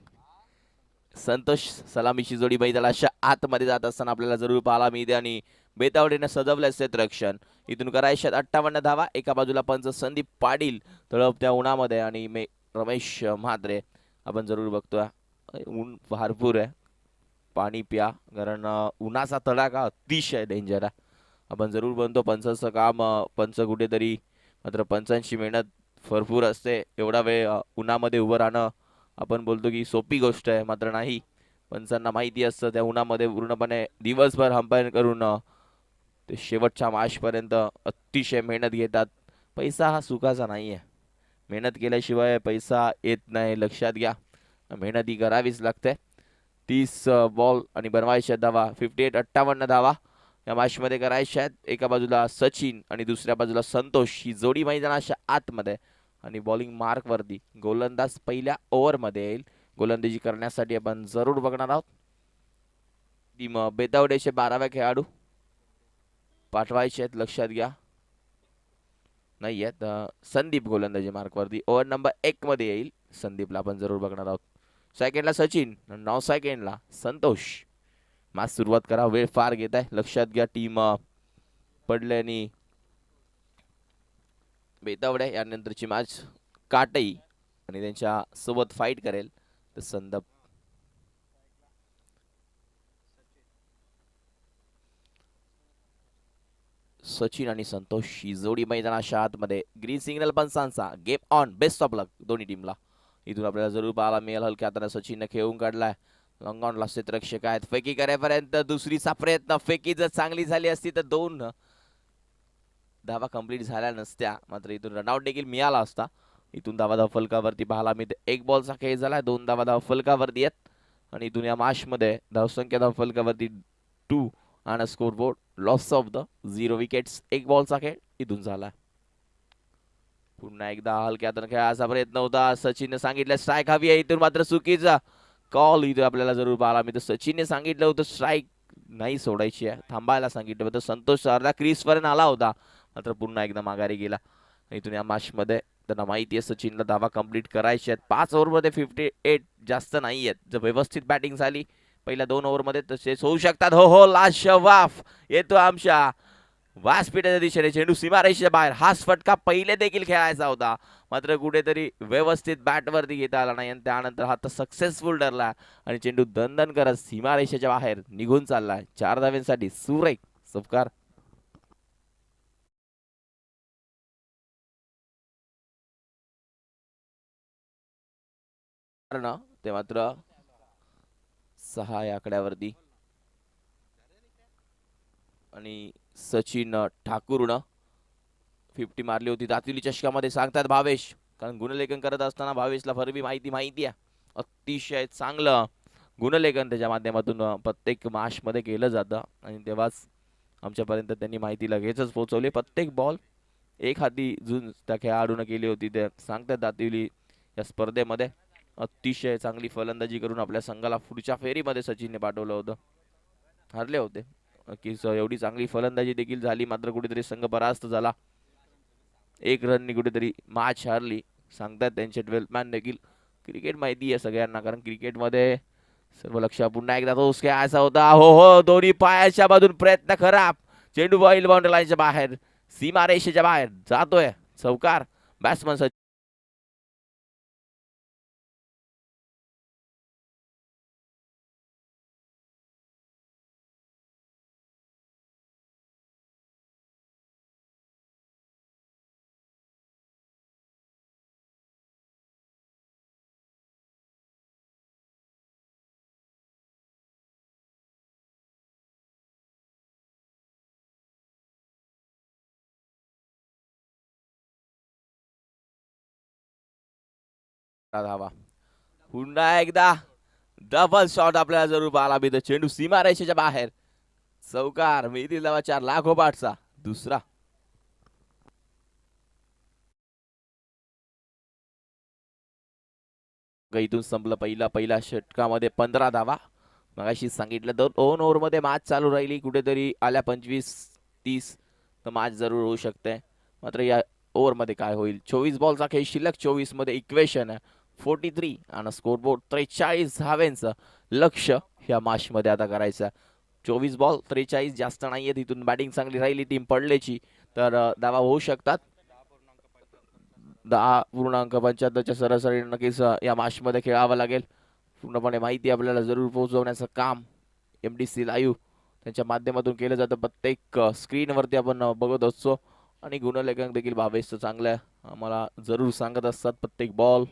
संतोष सलामीची जोडी मैदानाच्या आतमध्ये जात असताना आपल्याला जरूर पाहायला मिळते. आणि बेतावडेने सजवलं क्षेत्ररक्षण. इथून करायच्यात 58 धावा. एका बाजूला पंच संदीप पाटील तळपत्या उन्हामध्ये आणि रमेश म्हात्रे आपण जरूर बघतोय. ऊन भरपूर आहे, पाणी प्या कारण उन्हाचा तडाखा अतिशय डेंजर आहे. आपण जरूर बनतो पंचाचं काम पंच कुठेतरी, मात्र पंचांची मेहनत भरपूर असते. एवढा वेळ उन्हामध्ये उभं राहणं आपण बोलतो की सोपी गोष्ट आहे, मात्र नाही. पंचांना माहिती असतं त्या उन्हामध्ये पूर्णपणे दिवसभर अंपायर करून ते शेवटच्या मॅचपर्यंत अतिशय मेहनत घेतात. पैसा हा सुखाचा नाही आहे, मेहनत केल्याशिवाय पैसा येत नाही, लक्षात घ्या. मेहनत ही करावीच लागते. 30 बॉल आणि बनवायच्या धावा 58 धावा या मॅचमध्ये करायच्या आहेत. एका बाजूला सचिन आणि दुसऱ्या बाजूला संतोष ही जोडी मैदानाच्या आतमध्ये आणि बॉलिंग मार्कवरती गोलंदाज पहिल्या ओव्हरमध्ये येईल. गोलंदाजी करण्यासाठी आपण जरूर बघणार आहोत. टीम बेतावडेचे 12व्या खेळाडू पाठवायचे आहेत, लक्षात घ्या. नाही आहेत. संदीप गोलंदाजी मार्कवरती ओव्हर नंबर 1 मध्ये येईल. संदीपला आपण जरूर बघणार आहोत. सेकंडला सचिन, 9 सेकंडला संतोष. मॅच सुरुवात करा. वेळ फार घेत आहे, लक्षात घ्या. टीम पडले आणि बेतावडे यानंतरची मॅच काटई आणि त्यांच्या सोबत फाईट करेल तर संदप. सचिन आणि संतोष ही जोडी मैदानाच्या आतमध्ये. ग्रीन सिग्नल पंचांचा game on, best of luck दोन्ही टीमला. इथून आपल्याला जरूर पाहायला मिळेल. हलक्या हाताने सचिनने खेळून काढलाय. लॉंगॉनला क्षेत्ररक्षक आहेत. फेकी करेपर्यंत दुसरीचा प्रयत्न. फेकी जर चांगली झाली असती तर 2 धावा कंप्लीट झाल्या नसत्या, मात्र इथून रनआउट देखील मिळाला असता. इथून धावा फलकावरती पाहायला मिळते. 1 बॉलचा खेळ झाला, 2 धावा फलकावरती आहेत आणि इथून या मॅचमध्ये धावसंख्या फलकावरती 2 आणि score board loss of the 0 wickets. 1 बॉलचा खेळ इथून झाला. पुन्हा एकदा हलक्या हाताने खेळायचा प्रयत्न होता. सचिनने सांगितलं स्ट्राईक हवी आहे, इथून मात्र चुकीचा कॉल इथे आपल्याला जरूर पाहायला मिळतं. सचिनने सांगितलं होतं स्ट्राईक नाही सोडायची आहे, थांबायला सांगितलं होतं. संतोष अर्धा क्रीजपर्यंत आला होता, मात्र पुन्हा एकदा माघारी गेला. इथून या मॅचमध्ये त्यांना माहिती आहे सचिनला धावा कंप्लीट करायच्या आहेत. 5 ओव्हरमध्ये 58 जास्त नाही आहेत. जर व्यवस्थित बॅटिंग झाली पहिल्या 2 ओव्हरमध्ये तसेच होऊ शकतात. हो लास्ट वाफ येतो आमच्या व्यासपीठाच्या दिशेने. चेंडू सीमारेषेच्या बाहेर. हाच फटका पहिले देखील खेळायचा होता, मात्र कुठेतरी व्यवस्थित बॅटवरती घेता आला नाही आणि त्यानंतर हा तर सक्सेसफुल ठरला आणि चेंडू दणदण करत सीमारेषेच्या बाहेर निघून चाललाय. 4 धावांसाठी सुरेख सत्कार. ते मात्र 6 या आकड्यावरती आणि सचिन ठाकूरनं 50 मारली होती. दातिवली चषकामध्ये सांगतात भावेश, कारण गुणलेखन करत असताना भावेशला फरबी माहिती आहे. अतिशय चांगलं गुणलेखन त्याच्या माध्यमातून प्रत्येक मॅचमध्ये केलं जातं आणि तेव्हाच आमच्यापर्यंत त्यांनी माहिती लगेचच पोहोचवली. प्रत्येक बॉल एक हाती जून त्या खेळाडूनं केली होती ते सांगतात दातिवली या स्पर्धेमध्ये. अतिशय चांगली फलंदाजी करून आपल्या संघाला पुढच्या फेरीमध्ये सचिनने पाठवलं होतं. हरले होते की एवढी चांगली फलंदाजी देखील झाली, मात्र कुठेतरी संघ परास्त झाला. 1 रननी कुठेतरी मॅच हारली. सांगतात त्यांचे 12 मॅन देखील. क्रिकेट माहिती आहे सगळ्यांना, कारण क्रिकेटमध्ये सर्व लक्ष पुन्हा एकदा तोच खेळायचा होता. हो दोन्ही पायाच्या बाजून प्रयत्न खराब. चेंडू बॉईल बाउंड्री लाईनच्या बाहेर, सीमारेषेच्या बाहेर जातोय. चौकार. बॅट्समन धावा. पुन्हा एकदा डबल शॉट आपल्याला जरूर पाहायला मिळतो. चेंडू सीमारेषेच्या बाहेर. चौकार. मिळतील धावा 4 लागोपाठचा दुसरा. इथून संपलं पहिल्या षटकामध्ये 15 धावा. मगाशी सांगितलं 2 ओव्हरमध्ये मॅच चालू राहिली, कुठेतरी आल्या 25-30 तर मॅच जरूर होऊ शकते. मात्र या ओव्हरमध्ये काय होईल. 24 बॉलचा खेळ शिल्लक. 24 मध्ये इक्वेशन आहे 43 आणि स्कोरबोर्ड 43 धावांचं लक्ष ह्या मॅचमध्ये आता करायचं. 24 बॉल 43 जास्त नाहीये. तिथून बॅटिंग चांगली राहिली टीम पडलेची तर धावा होऊ शकतात. 10.75च्या सरासरी नक्कीच या मॅचमध्ये खेळावं लागेल. पूर्णपणे माहिती आपल्याला जरूर पोहोचवण्याचं काम MDC लाईव्ह त्यांच्या माध्यमातून केलं जातं. प्रत्येक स्क्रीनवरती आपण बघत असतो आणि गुणलेखन देखील भावेशचं चांगलं आम्हाला जरूर सांगत असतात. प्रत्येक बॉल,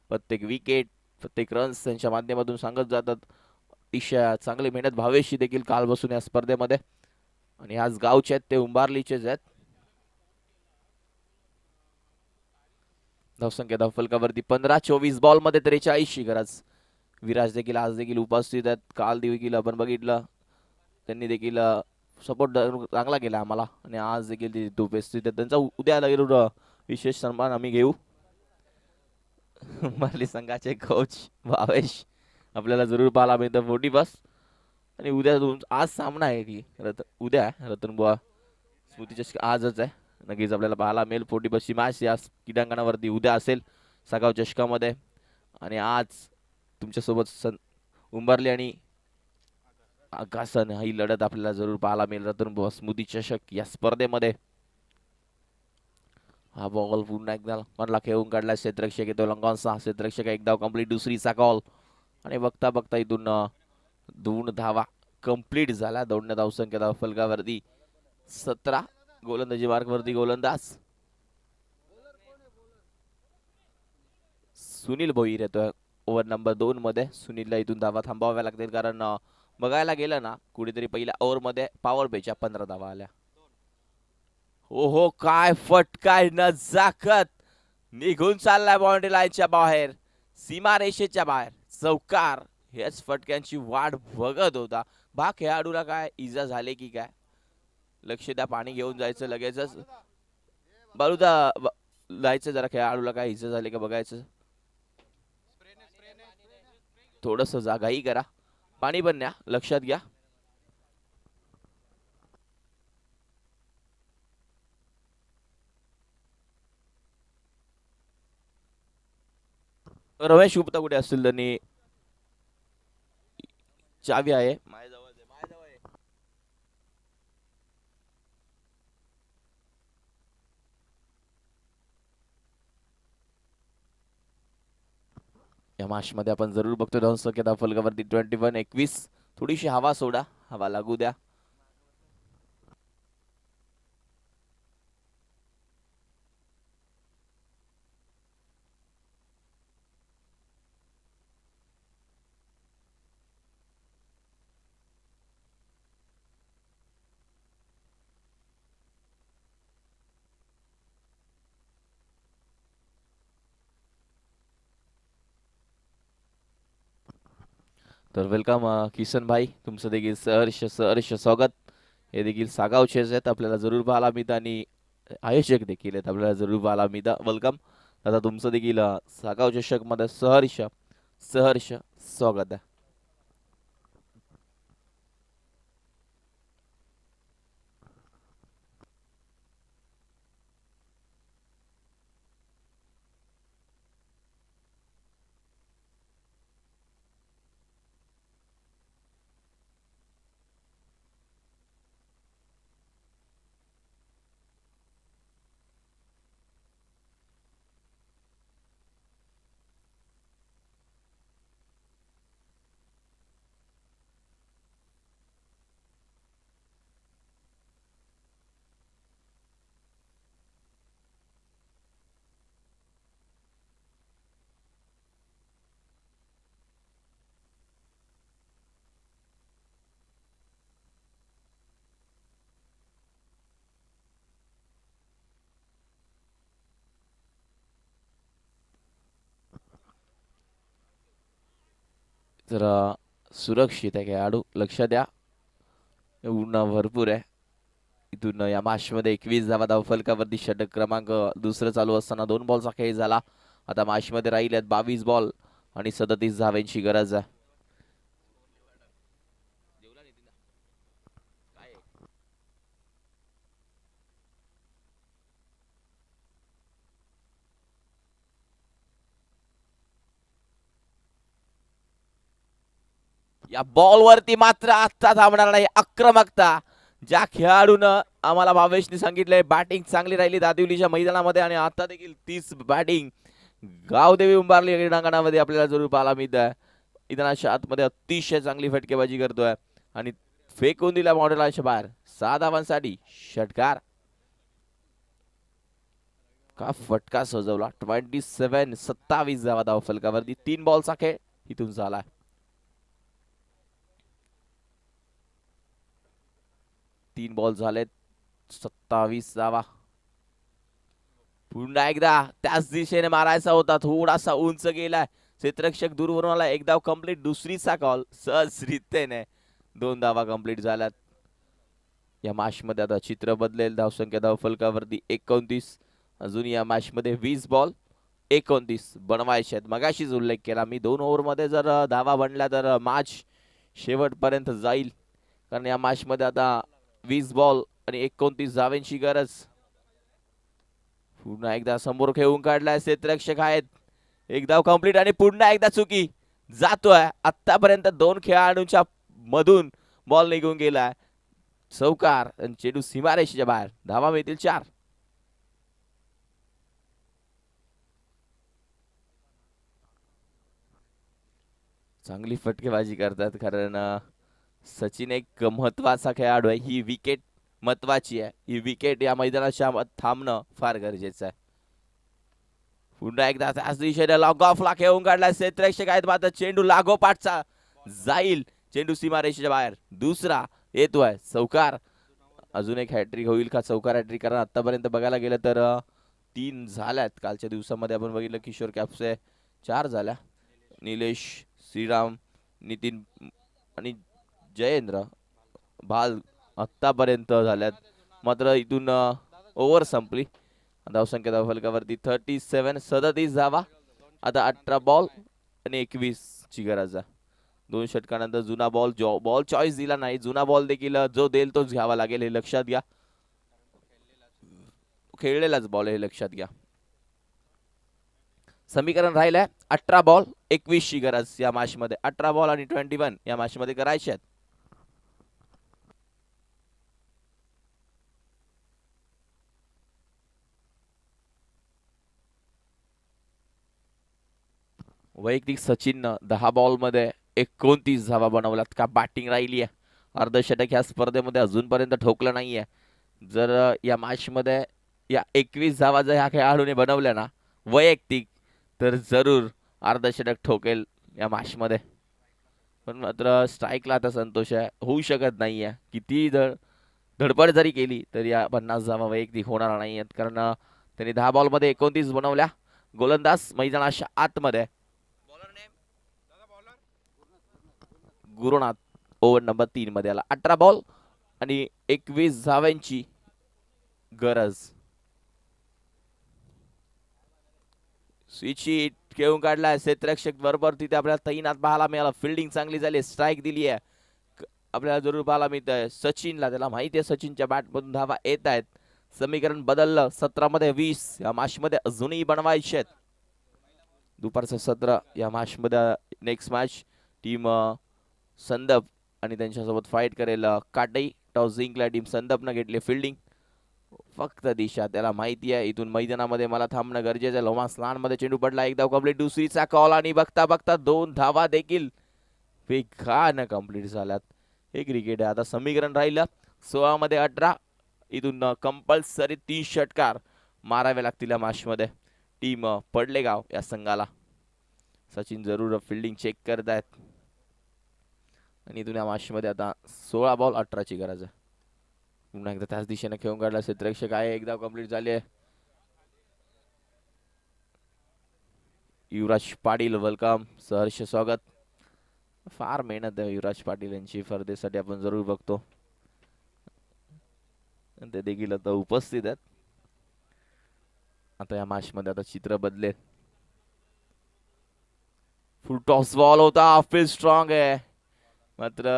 प्रत्येक विकेट, प्रत्येक रन्स त्यांच्या माध्यमातून सांगत जातात. अतिशय चांगली मेहनत भावेशची देखील काल बसून या स्पर्धेमध्ये आणि आज गावचे आहेत ते उंबारलीचेच आहेत. धावसंख्या फलकावरती 15. 24 बॉल मध्ये 43 गरज. विराज देखील आज देखील उपस्थित आहेत. काल देखील आपण बघितलं त्यांनी देखील सपोर्ट चांगला केला आम्हाला आणि आज देखील ते उपस्थित आहेत. त्यांचा उद्या विशेष सन्मान आम्ही घेऊ. मराठी संघाचे कोच भावेश आपल्याला जरूर पाहायला मिळतं 40 बस आणि उद्या आज सामना आहे की उद्या रतनबुवा स्मृती चषक आजच आहे. नक्कीच आपल्याला पाहायला मिळेल 40 बसची मॅच या क्रीडांगणावरती उद्या असेल सागाव चषकामध्ये. आणि आज तुमच्यासोबत उंबारली आणि आकाशन ही लढत आपल्याला जरूर पाहायला मिळेल रतन स्मृती चषक या स्पर्धेमध्ये. हा बॉल पुन्हा एकदा लंगॉनला खेळून काढला. क्षेत्ररक्षक येतो लंगॉनचा. क्षेत्ररक्षक एक धाव कंप्लीट. दुसरीचा कॉल आणि बघता बघता इथून 2 धावा कंप्लीट झाला. दौडण्या धावसंख्या धाव फलकावरती 17. गोलंदाजी मार्कवरती गोलंदाज सुनील भोईर येतोय ओव्हर नंबर 2 मध्ये. सुनीलला इथून धावा थांबवाव्या लागतील कारण बघायला गेलं ना कुठेतरी पहिल्या ओव्हर मध्ये पॉवर प्लेच्या 15 धावा आल्या. ओहो काय फटका नजाकत निघून चाललाय बाउंड्री लाईनच्या बाहेर सीमारेषेच्या बाहेर. चौकार हेच फटक्यांची वाट बघत होता. खेळाडूला काय इजा झाले की काय लक्ष द्या. पाणी घेऊन जायचं लगेचच. बालुदा जायचं जरा खेळाडूला काय इजा झाले का बघायचं. थोडस जागाही करा. पाणी पण न्या लक्षात घ्या. रमेश गुप्ता कुठे असतील त्यांनी चावी आहे या मॅच मध्ये आपण जरूर बघतो. धावसंख्या फलकावरती 21-21. थोडीशी हवा सोडा. हवा लागू द्या. तर वेलकम किशन भाई तुमचं देखील सहर्ष स्वागत. हे देखील सागावचेच आहेत आपल्याला जरूर पाहायला मिळतं आणि आयोजक देखील आहेत आपल्याला जरूर पाहायला मिळतं. वेलकम. आता तुमचं देखील सागाव चषक मध्ये सहर्ष स्वागत आहे. तर सुरक्षित आहे खेळाडू लक्ष द्या. ऊन भरपूर आहे. इथून या मॅच मध्ये 21 धावा धाव फलकावरती षटक क्रमांक दुसरं चालू असताना 2 बॉलचा खेळ झाला. आता मॅच मध्ये राहिल्यात 22 बॉल आणि 37 धावांची गरज आहे. या बॉल वरती मात्र आता थांबणार नाही. आक्रमकता ज्या खेळाडूनं आम्हाला भावेशने सांगितलंय बॅटिंग चांगली राहिली दादिवलीच्या मैदानामध्ये आणि आता देखील तीच बॅटिंग गावदेवी उंबारली क्रीडांगणामध्ये आपल्याला जरूर पाहायला मिळत आहे. मैदानाच्या आतमध्ये अतिशय चांगली फटकेबाजी करतोय आणि फेकून दिला बाउंड्री लाईनच्या बाहेर. 6 धावांसाठी षटकार. का फटका सजवला. 27 धावा धाव फलकावरती 3 बॉलचा खेळ इथून झाला. तीन बॉल झालेत 27 धावा. पुन्हा एकदा त्याच दिशेने मारायचा होता. थोडासा उंच गेलाय. क्षेत्ररक्षक दूरवरून आला. एक धाव कंप्लीट. दुसरीचा कॉल सहजरित्याने 2 धावा कंप्लीट झाल्यात. या मॅच मध्ये आता चित्र बदलेल. धावसंख्या धाव फलकावरती 29. अजून या मॅच मध्ये 20 बॉल 29 बनवायचे आहेत. मगाशीच उल्लेख केला मी 2 ओव्हर मध्ये जर धावा बनल्या तर मॅच शेवटपर्यंत जाईल कारण या मॅच मध्ये आता 20 बॉल आणि 29 धावांची गरज. पुन्हा एकदा समोर खेळून काढलाय. क्षेत्ररक्षक आहेत. एक धाव कंप्लीट आणि पुन्हा एकदा चुकी जातोय. आतापर्यंत 2 खेळाडूंच्या मधून बॉल निघून गेलाय. चौकार आणि चेंडू सीमारेषेच्या बाहेर. धावा मिळतील 4. चांगली फटकेबाजी करतात कारण सचिन एक महत्वाचा खेळाडू आहे. ही विकेट महत्वाची आहे. ही विकेट या मैदानाच्या थांबणं फार गरजेचं आहे. पुन्हा एकदा त्याच दिशेने लॉग ऑफला खेळून काढला. क्षेत्ररक्षक आहेत मात्र चेंडू लागोपाठचा जाईल. चेंडू सीमारेषेच्या बाहेर. दुसरा येतोय चौकार. अजून एक हॅट्रिक होईल का? चौकार हॅट्रिक कारण आतापर्यंत बघायला गेलं तर 3 झाल्यात. कालच्या दिवसामध्ये आपण बघितलं किशोर कॅप्से 4 झाल्या. निलेश, श्रीराम, नितीन आणि जयेंद्र भाल आत्तापर्यंत झाल्यात. मात्र इथून ओव्हर संपली. धावसंख्या फलकावरती 37 धावा. आता 18 बॉल आणि 21 ची गरज आहे. 2 षटकानंतर जुना बॉल चॉईस दिला नाही. जुना बॉल देखील जो देईल तोच घ्यावा लागेल हे लक्षात घ्या. खेळलेलाच बॉल हे लक्षात घ्या. समीकरण राहिलंय 18 बॉल 21 ची गरज या मॅच मध्ये. 18 बॉल आणि 21 या मॅच मध्ये करायचे आहेत. वैयक्तिक सचिननं 10 बॉल मध्ये 29 धावा बनवल्यात. का बॅटिंग राहिली आहे. अर्धशतक ह्या स्पर्धेमध्ये अजूनपर्यंत ठोकलं नाहीये. जर या मॅच मध्ये या 21 धावा जर ह्या खेळाडूने बनवल्या ना वैयक्तिक तर जरूर अर्धशतक ठोकेल या मॅच मध्ये. पण मात्र स्ट्राईकला आता संतोष आहे. होऊ शकत नाहीये. किती धडपड जरी केली तरी या 50 धावा वैयक्तिक होणार नाही आहेत कारण त्यांनी 10 बॉल मध्ये 29 बनवल्या. गोलंदाज मैदानाच्या आतमध्ये गुरुनाथ ओव्हर नंबर 3 मध्ये आला. 18 बॉल आणि 21 धावांची गरज. स्विच हिट खेळून काढलाय. क्षेत्ररक्षक बरोबर तिथे आपल्याला तैनात पाहायला मिळाला. फिल्डिंग चांगली झाली. स्ट्राईक दिली आहे. आपल्याला जरूर पाहायला मिळतंय सचिनला. त्याला माहिती आहे सचिनच्या बॅट मधून धावा येत आहेत. समीकरण बदललं. 17 मध्ये 20 या मॅच मध्ये अजूनही बनवायचे आहेत. दुपारचं 17 या मॅच मध्ये नेक्स्ट मॅच टीम संदप आणि त्यांच्यासोबत फाईट करेल काटई. टॉस जिंकला टीम संदपनं घेतली फिल्डिंग. फक्त दिशा त्याला माहिती आहे इथून मैदानामध्ये मला थांबणं गरजेचं आहे. लोमास लहान मध्ये चेंडू पडला. एक धाव कंप्लीट. दुसरीचा कॉल आणि बघता बघता 2 धावा देखील वेगानं कंप्लीट झाल्यात. एक क्रिकेट आहे. आता समीकरण राहिलं 16 मध्ये 18. इथून कंपल्सरी 3 षटकार मारावे लागतील या मॅच मध्ये टीम पडलेगाव या संघाला. सचिन जरूर फिल्डिंग चेक करत आहेत आणि इथून या मॅच मध्ये आता 16 बॉल 18 ची गरज आहे. पुन्हा एकदा त्याच दिशेने खेळून काढला. क्षेत्ररक्षक आहे. एकदा कंप्लीट झाली आहे. युवराज पाटील वेलकम. सहर्ष स्वागत. फार मेहनत आहे युवराज पाटील यांची स्पर्धेसाठी आपण जरूर बघतो. ते देखील आता उपस्थित आहेत. आता या मॅच मध्ये आता चित्र बदलेल. फुल टॉस बॉल होता. फील्ड स्ट्रॉंग आहे मात्र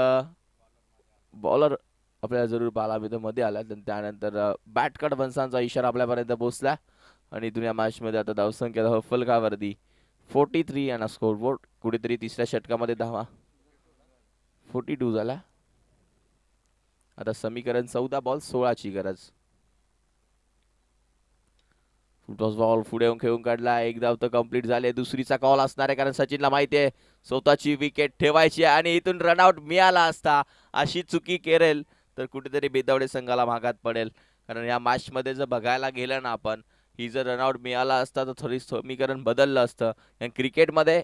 बॉलर आपल्याला जरूर पाहायला मिळतो मध्ये आला. त्यानंतर बॅट कट बनसांचा इशारा आपल्यापर्यंत पोहोचला आणि इथून या मॅच मध्ये आता धावसंख्या फलकावरती 43 आणि स्कोरबोर्ड कुठेतरी तिसऱ्या षटकामध्ये धावा 42 झाला. आता समीकरण 14 बॉल 16 ची गरज. फुटबॉल बॉल पुढे येऊन खेळून काढला. एक धाव तर कंप्लीट झाले. दुसरीचा कॉल असणार आहे कारण सचिनला माहिती आहे स्वतःची विकेट ठेवायची आणि इथून रनआउट मिळाला असता अशी चुकी करेल तर कुठेतरी बेतावडे संघाला भागात पडेल. कारण या मॅच मध्ये जर बघायला गेलं ना आपण ही जर रनआउट मिळाला असता तर थोडी समीकरण बदललं असतं. क्रिकेटमध्ये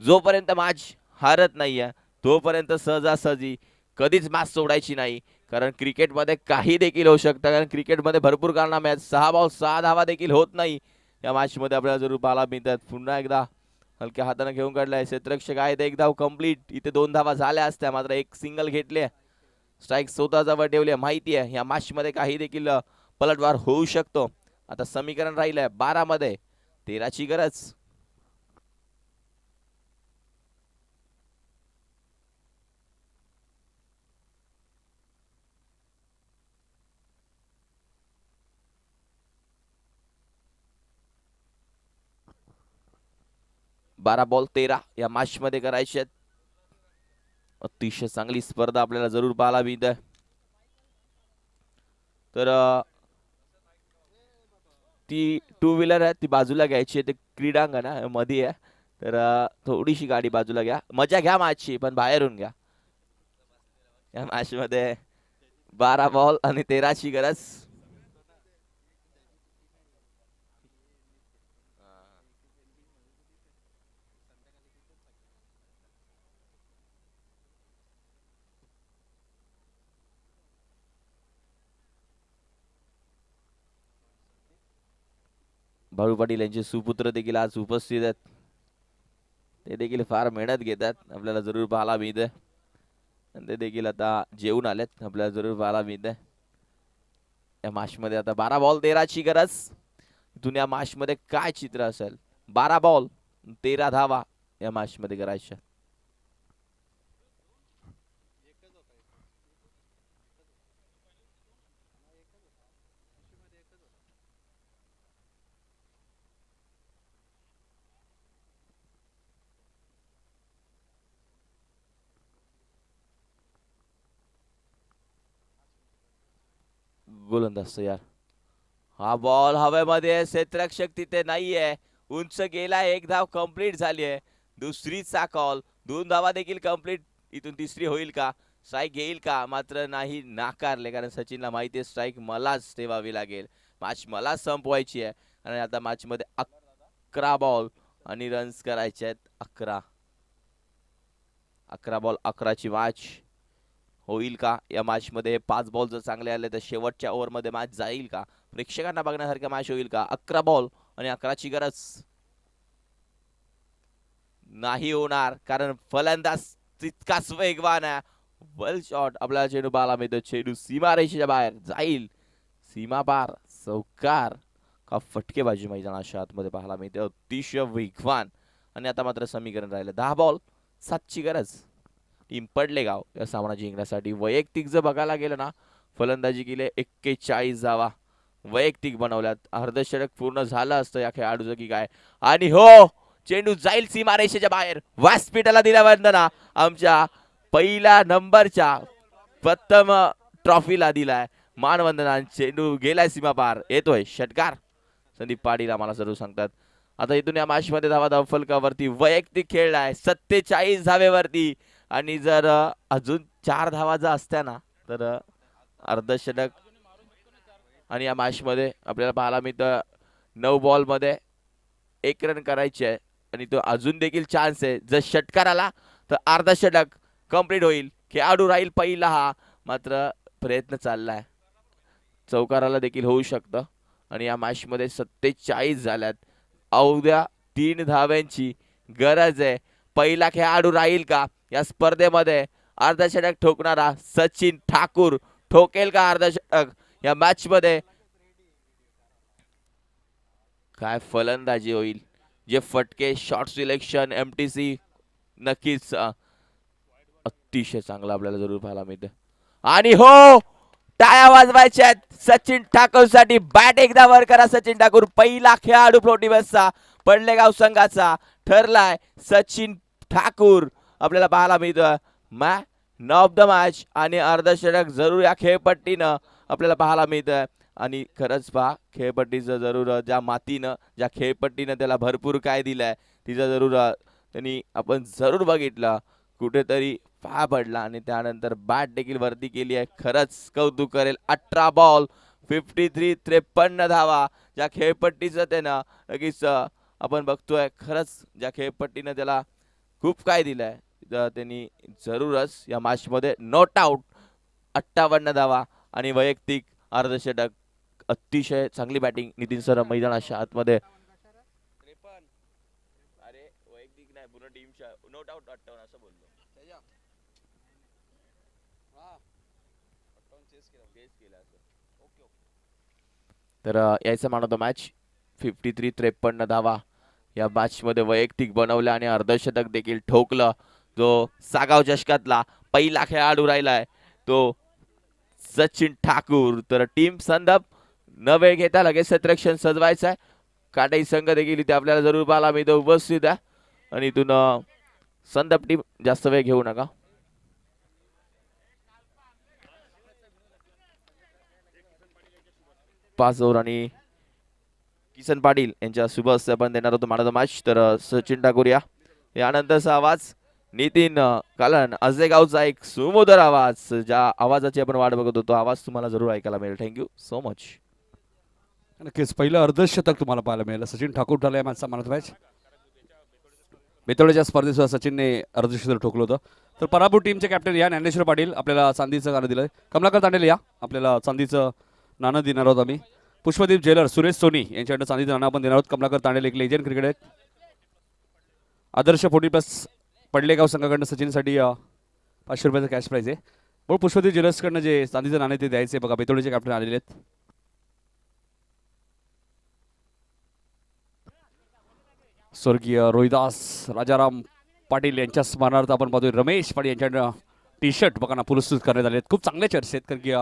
जोपर्यंत मॅच हारत नाहीये तोपर्यंत सहजासहजी कधीच मॅच सोडायची नाही. कारण क्रिकेटमध्ये काही देखील होऊ शकतं. कारण क्रिकेटमध्ये भरपूर कारणामे आहेत. 6 बॉल 6 धावा देखील होत नाही या मॅच मध्ये आपल्याला जरूर पाहायला मिळतात. पुन्हा एकदा हलक्या हाताने घेऊन काढलाय. क्षेत्ररक्षक आहेत. एक धाव कंप्लीट. इथे 2 धावा झाल्या असत्या मात्र एक सिंगल घेतले. स्ट्राईक स्वतःजवळ ठेवले. माहिती आहे या मॅच मध्ये काही देखील पलटवार होऊ शकतो. आता समीकरण राहिलंय 12 मध्ये 13 ची गरज. बारा बॉल 13 या मॅच मध्ये करायचे आहेत. अतिशय चांगली स्पर्धा आपल्याला जरूर पाहायला मिळते. तर ती टू व्हीलर आहे ती बाजूला घ्यायची आहे. ते क्रीडांगण आहे मध्ये आहे. तर थोडीशी गाडी बाजूला घ्या. मजा घ्या मॅचची पण बाहेरून घ्या. या मॅच मध्ये 12 बॉल आणि 13ची गरज. बाळू पाटील यांचे सुपुत्र देखील आज उपस्थित आहेत. ते देखील फार मेहनत घेतात आपल्याला जरूर पाहायला मिळते. आणि ते देखील आता जेवून आलेत आपल्याला जरूर पाहायला मिळते. या मॅच मध्ये आता 12 बॉल 13ची गरज. इथून या मॅच मध्ये काय चित्र असेल. 12 बॉल 13 धावा या मॅच मध्ये करायच्या. गोलंदाज तयार. हा बॉल हवेमध्ये. क्षेत्ररक्षक तिथे नाहीये. उंच गेला. एक धाव कंप्लीट झाली आहे. दुसरीचा कॉल. 2 धावा देखील कंप्लीट. इथून तिसरी होईल का. स्ट्राईक घेईल का. मात्र नाही नाकारले कारण सचिनला माहिती आहे स्ट्राईक मलाच ठेवावी लागेल. मॅच मला संपवायची आहे. आणि आता मॅच मध्ये 11 बॉल आणि रन्स करायचे आहेत 11. 11 बॉल 11ची मॅच होईल का. या मॅच मध्ये 5 बॉल जर चांगले आले तर शेवटच्या ओव्हर मध्ये मॅच जाईल का. प्रेक्षकांना बघण्यासारखं मॅच होईल का. 11 बॉल आणि 11ची गरज. नाही होणार कारण फलंदाज तितकाच वेगवान आहे. वेल शॉट आपल्याला चेंडू पाहायला मिळतो. चेंडू सीमारेषेच्या बाहेर जाईल. सीमा पार. चौकार का फटकेबाजी मैदानाच्या आतमध्ये पाहायला मिळते. अतिशय वेगवान. आणि आता मात्र समीकरण राहिलं 10 बॉल 7ची गरज. टीम पडलेगाव या सामना जिंकण्यासाठी वैयक्तिक जर बघायला गेलं ना फलंदाजी केली 41 धावा वैयक्तिक बनवल्यात. अर्धशतक पूर्ण झालं असतं या खेळाडूचं की काय. आणि हो चेंडू जाईल सीमारेषेच्या बाहेर. व्यासपीठाला दिला वंदना. आमच्या पहिल्या नंबरच्या प्रथम ट्रॉफीला दिलाय मानवंदना. चेंडू गेलाय सीमा पार. येतोय षटकार. संदीप पाटील आम्हाला सर्व सांगतात. आता इथून या मॅच मध्ये धावा फलकावरती वैयक्तिक खेळलाय 47 धावेवरती. आणि जर अजून 4 धावा जर असत्या ना तर अर्धशतक. आणि या मॅच मध्ये आपल्याला पाहायला मिळतं 9 बॉल मध्ये 1 रन करायचे आहे. आणि तो अजून देखील चान्स आहे. जर षटकार आला तर अर्धशतक कंप्लीट होईल. खेळाडू राहील पहिला हा. मात्र प्रयत्न चाललाय. चौकाराला देखील होऊ शकतं. आणि या मॅच मध्ये 47 झाल्यात. अवघ्या 3 धाव्यांची गरज आहे. पहिला खेळाडू राहील का या स्पर्धेमध्ये. अर्धशतक ठोकणारा सचिन ठाकूर ठोकेल का अर्धशतक या मॅच मध्ये. काय फलंदाजी होईल. जे फटके शॉट सिलेक्शन एमटीसी नक्कीच अतिशय चांगला आपल्याला जरूर पाहायला मिळते. आणि हो टाळ्या वाजवायच्या सचिन ठाकूर साठी. बॅट एकदा वर करा सचिन ठाकूर. पहिला खेळाडू फ्लोटिबसचा पडलेगाव संघाचा ठरलाय सचिन ठाकूर आपल्याला पाहायला मिळतं. मॅन ऑफ द मॅच आणि अर्धशतक जरूर या खेळपट्टीनं आपल्याला पाहायला मिळतं. आणि खरंच पहा खेळपट्टीचं जरूर ज्या मातीनं ज्या खेळपट्टीनं त्याला भरपूर काय दिलंय तिचं जरूर त्यांनी आपण जरूर बघितलं कुठेतरी पाय पडला. आणि त्यानंतर बॅट देखील वरती केली आहे. खरंच कौतुक करेल. 18 बॉल 53 धावा ज्या खेळपट्टीचं त्यानं लगेच आपण बघतोय. खरंच ज्या खेळपट्टीनं त्याला खूप काय दिलंय त्यांनी जरूरच या मॅच मध्ये नॉट आउट 58 धावा आणि वैयक्तिक अर्धशतक. अतिशय चांगली बॅटिंग नितीन सर मैदानाच्या आतमध्ये. अरे वैयक्तिक नाही पूर्ण टीमच्या नॉट आउट 58 असं बोललो. तर यायचं मान ऑफ द मॅच 53 धावा या मॅच मध्ये वैयक्तिक बनवल्या आणि अर्धशतक देखील ठोकलं. जो सागाव चषकातला पहिला खेळाडू राहिलाय तो सचिन ठाकूर. तर टीम संदप न वेळ घेता लगेच क्षेत्ररक्षण सजवायचं आहे. काटाई संघ देखील इथे आपल्याला जरूर पाहायला मिळतो उपस्थित आहे. आणि इथून संदप टीम जास्त वेळ घेऊ नका. 5 ओव्हर आणि किसन पाटील यांच्या शुभ हस्ते आपण देणार होतो मॅन ऑफ द मॅच. तर सचिन ठाकूर यानंतरचा आवाज नितीन कालन अजेगावचा एक सुमधुर आवाज, ज्या आवाजाची आपण वाट बघत होतो, आवाज तुम्हाला जरूर ऐकायला मिळेल. Thank you so much. नक्कीच पहिलं अर्धशतक तुम्हाला पाहायला मिळालं. सचिन ठाकूर ठरला या मॅचचा मॅन ऑफ द मॅच. बेतवड्याच्या स्पर्धेत सुद्धा सचिनने अर्धशतक ठोकलं होतं. तर पराभूत टीमचे कॅप्टन या ज्ञानेश्वर पाटील आपल्याला चांदीचं गाणं दिलंय. कमलाकर तांडेल या आपल्याला चांदीचं नाणं देणार आहोत आम्ही. पुष्पदीप जेलर सुरेश सोनी यांच्याकडनं चांदीचं नाणं आपण देणार आहोत. कमलाकर तांडेल एक लेजंड क्रिकेट आहेत. आदर्श 40+ पडलेगाव संघाकडनं सचिनसाठी 500 रुपयाचं कॅश प्राईज आहे. म्हणून पुष्पदीप ज्वेलर्सकडनं जे चांदीचं नाणं ते द्यायचे बघा. बेतोडीचे कॅप्टन आलेले आहेत. स्वर्गीय रोहिदास राजाराम पाटील यांच्या स्मरणार्थ आपण पाहतोय रमेश पाटील यांच्याकडनं टी शर्ट बघा ना पुरस्कृत करण्यात आले आहेत. खूप चांगले चर्चा आहेत कारण की